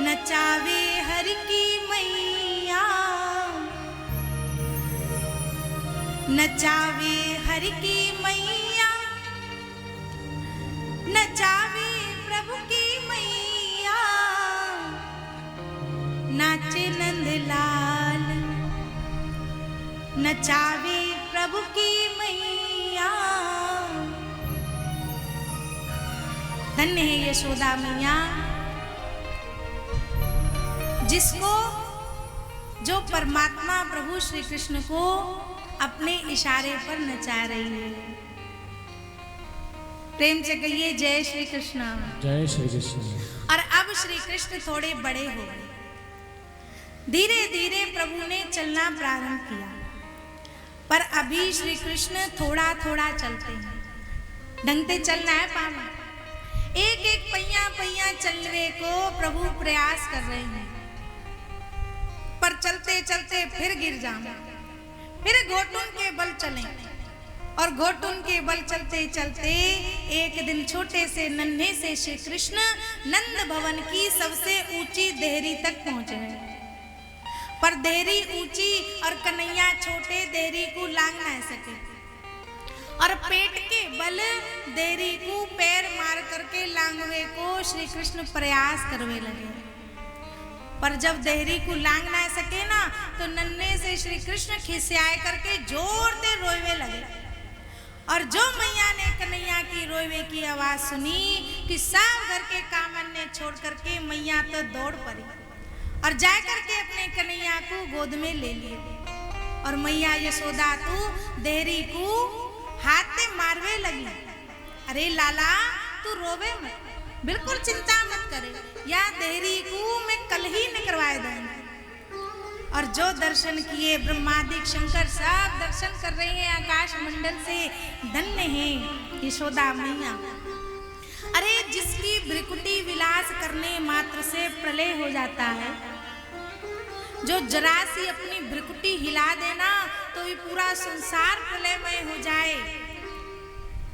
नचावे हर की मैया नचावे हर की मैया नचावे नचावे प्रभु की मैया। धन्य है यशोदा मैया, जिसको जो परमात्मा प्रभु श्री कृष्ण को अपने इशारे पर नचा रही है। प्रेम से कहिए जय श्री कृष्ण। जय श्री कृष्ण। और अब श्री कृष्ण थोड़े बड़े हो गए, धीरे धीरे प्रभु ने चलना प्रारंभ किया, पर अभी श्री कृष्ण थोड़ा थोड़ा चलते हैं, ढंगते चलना है पामा। एक एक पहिया पहिया चलने को प्रभु प्रयास कर रहे हैं, पर चलते चलते फिर गिर जाऊं, फिर घोटुन के बल चलें, और घोटुन के बल चलते चलते एक दिन छोटे से नन्हे से श्री कृष्ण नंद भवन की सबसे ऊंची देहरी तक पहुंचे हैं। पर देहरी ऊंची और कन्हैया छोटे देहरी को लांग ना सके, और पेट के बल देहरी को पैर मार करके लांगवे को श्री कृष्ण प्रयास करवे लगे। पर जब देहरी को लांग ना सके ना, तो नन्हे से श्री कृष्ण खिसियाए करके जोर से रोवे लगे। और जो मैया ने कन्हैया की रोवे की आवाज सुनी कि सब घर के कामन ने छोड़ करके मैया तो दौड़ पड़ी और जा करके अपने कन्हैया को गोद में ले लिए। और मैया यशोदा तू देहरी को हाथ से मारवे लगी। अरे लाला तू रोवे मत, बिल्कुल चिंता मत करे, या देहरी को मैं कल ही निकलवा दूंगी। और जो दर्शन किए ब्रह्मादिक शंकर सब दर्शन कर रहे हैं आकाश मंडल से, धन्य है यशोदा मैया। अरे जिसकी भ्रिकुटी विलास करने मात्र से प्रलय हो जाता है, जो जरा सी अपनी भ्रिकुटी हिला देना तो ये पूरा संसार प्रलयमय हो जाए।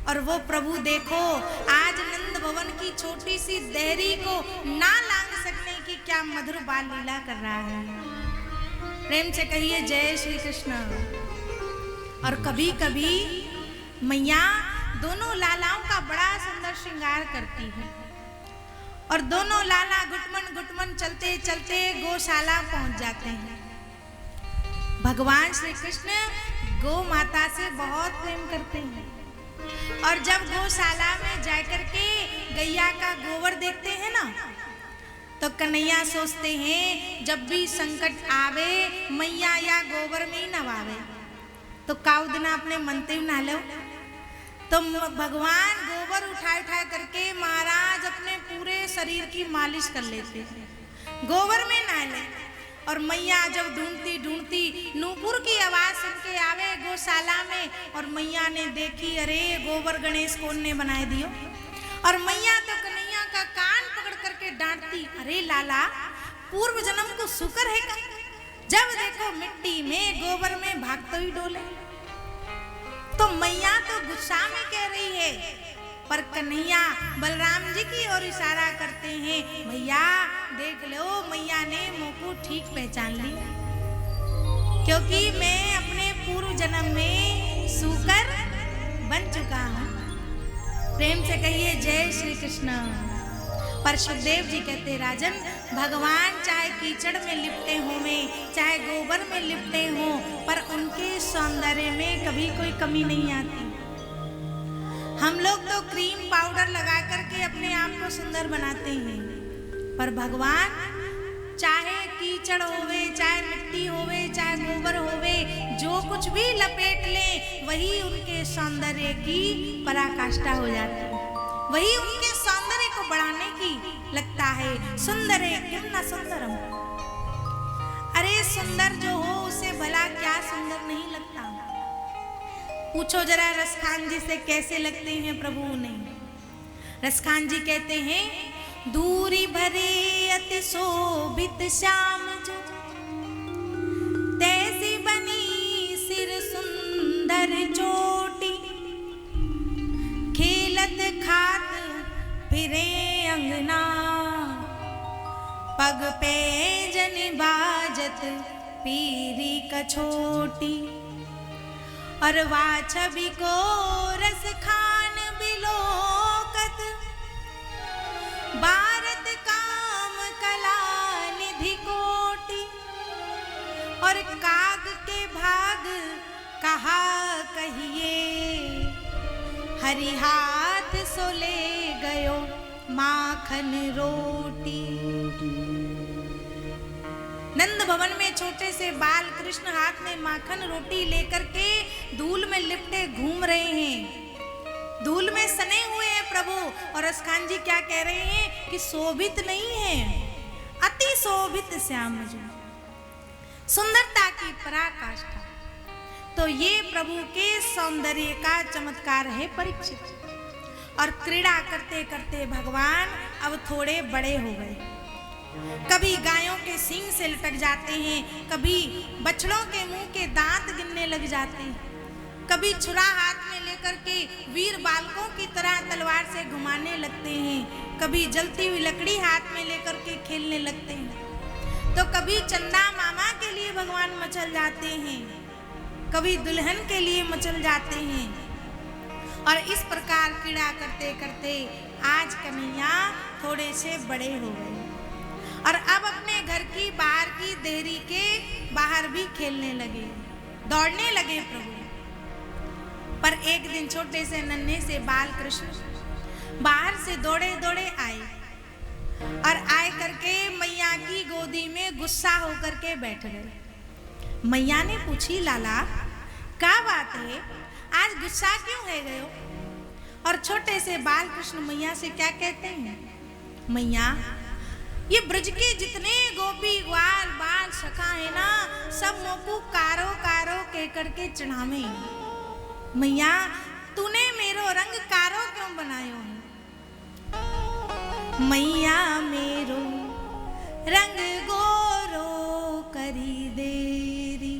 और वो प्रभु देखो आज नंद भवन की छोटी सी देहरी को ना लांग सकने की क्या मधुर बाल लीला कर रहा है। प्रेम से कहिए जय श्री कृष्ण। और कभी कभी मैया दोनों लालाओं का बड़ा सुंदर श्रृंगार करती है, और दोनों लाला गुटमन गुटमन चलते चलते गौशाला पहुंच जाते हैं। भगवान श्री कृष्ण गौ माता से बहुत प्रेम करते हैं, और जब गौशाला में जाकर के गैया का गोबर देखते हैं ना, तो कन्हैया सोचते हैं जब भी संकट आवे मैया या गोबर में ही नवावे, तो काउ दिना अपने मनते ना लो। तो भगवान गोबर उठा उठा करके महाराज अपने पूरे शरीर की मालिश कर लेते हैं, गोबर में ना ले। और मैया जब ढूंढती ढूंढती नूपुर की आवाज सुन के आवे गौशाला में, और मैया ने देखी अरे गोबर गणेश कौन ने बनाए दियो। और मैया तो कन्हैया का कान पकड़ करके डांटती, अरे लाला पूर्व जन्म को शुक्र है का, जब देखो मिट्टी में गोबर में भागते ही डोले। तो मैया तो गुस्सा में कह रही है, पर कन्हैया बलराम जी की ओर इशारा करते हैं, भैया देख लो मैया ने मुँह को ठीक पहचान ली, क्योंकि मैं अपने पूर्व जन्म में शुक्र बन चुका हूँ। प्रेम से कहिए जय श्री कृष्ण। पर सुखदेव जी कहते राजन, भगवान चाहे कीचड़ में लिपटे हों, चाहे गोबर में लिपटे हों, पर उनके सौंदर्य में कभी कोई कमी नहीं आती। हम लोग तो क्रीम पाउडर लगा करके अपने आप को सुंदर बनाते हैं, पर भगवान चाहे कीचड़ होवे, चाहे मिट्टी होवे, चाहे गोबर होवे, जो कुछ भी लपेट ले वही उनके सौंदर्य की पराकाष्ठा हो जाती है, वही उनके सौंदर्य को बढ़ाने की लगता है। सुंदर है किम न सुंदरम। अरे सुंदर जो हो उसे भला क्या सुंदर नहीं लगता। पूछो जरा रसखान जी से कैसे लगते हैं प्रभु उन्हें। रसखान जी कहते हैं, दूरी भरे अति शोभित श्याम जो, तैसी बनी सिर सुंदर चोटी, खेलत खात फिरे अंगना, पग पे जन बाजत पीरी कछोटी। और वाह छवि को रस खान बिलोकत, भारत काम कला निधि कोटि। और काग के भाग कहा कहिए, हरि हाथ सो ले गयो माखन रोटी। नंद भवन में छोटे से बाल कृष्ण हाथ में माखन रोटी लेकर के धूल में लिपटे घूम रहे हैं। धूल में सने हुए हैं प्रभु। और अस्खान जी क्या कह रहे हैं कि शोभित नहीं है, अति शोभित श्याम जो, सुंदरता की पराकाष्ठा। तो ये प्रभु के सौंदर्य का चमत्कार है परीक्षित। और क्रीड़ा करते करते भगवान अब थोड़े बड़े हो गए। कभी गायों के सींग से लटक जाते हैं, कभी बछड़ों के मुंह के दांत गिनने लग जाते हैं, कभी छुरा हाथ में लेकर के वीर बालकों की तरह तलवार से घुमाने लगते हैं, कभी जलती हुई लकड़ी हाथ में लेकर के खेलने लगते हैं, तो कभी चंदा मामा के लिए भगवान मचल जाते हैं, कभी दुल्हन के लिए मचल जाते हैं। और इस प्रकार क्रीड़ा करते करते आज कन्हैया थोड़े से बड़े हो गए और अब अपने घर की बाहर की देहरी के बाहर भी खेलने लगे, दौड़ने लगे प्रभु। पर एक दिन छोटे से नन्हे से बाल कृष्ण बाहर से दौड़े दौड़े आए और आए करके मैया की गोदी में गुस्सा होकर के बैठ गए। मैया ने पूछी, लाला क्या बात है, आज गुस्सा क्यों है गए हो? और छोटे से बाल कृष्ण मैया से क्या कहते हैं, मैया ये ब्रज के जितने गोपी ग्वाल बाल सखा है ना, सब मोकू कारो कारो कह करके चढ़ावे। मैया तूने मेरो रंग कारो क्यों बनायो है? मैया मेरो रंग गोरो करी देरी,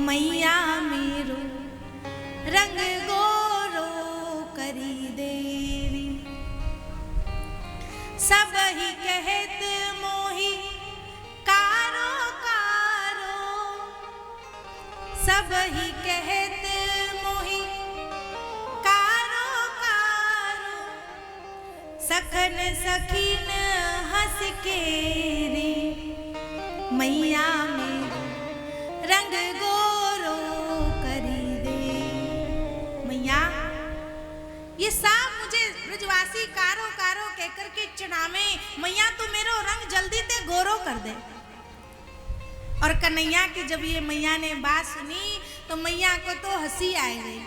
मैया मेरो रंग गोरो करी देरी। सब ही कहत मोही कारो कारो, सब ही कहत मोही कारो कारो। सखन सखीन हंस के रे, मैया मेरो रंग गोरो करी दे। मैया ये सब मुझे ब्रजवासी कारो कारो कहकर के चिढ़ावे, मैया तू मेरो रंग जल्दी ते गोरो कर दे। और कन्हैया की जब ये मैया ने बात सुनी तो मैया को तो हंसी आ गई।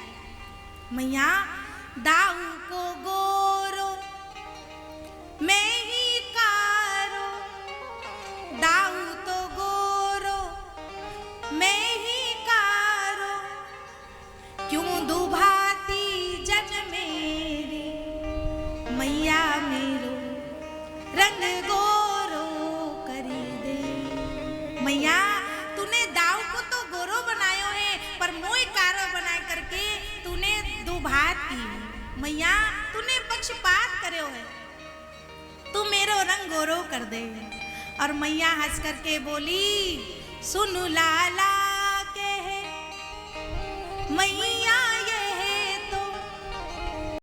मैया दाऊ को गोरो मैं ही कारो, दाऊ तो गोरो मैं ही कारो, क्यों दुभाती जन मेरी, मैया मेरो रंग गोरो करी दे। मैया तूने दाऊ को तो गोरो बनायो है, पर मोई कारो बना करके तूने दुभाती। मैया तूने पक्षपात करो है, तू मेरो रंग गोरो कर दे। और मैया हंस करके बोली, सुन लाला के है मैया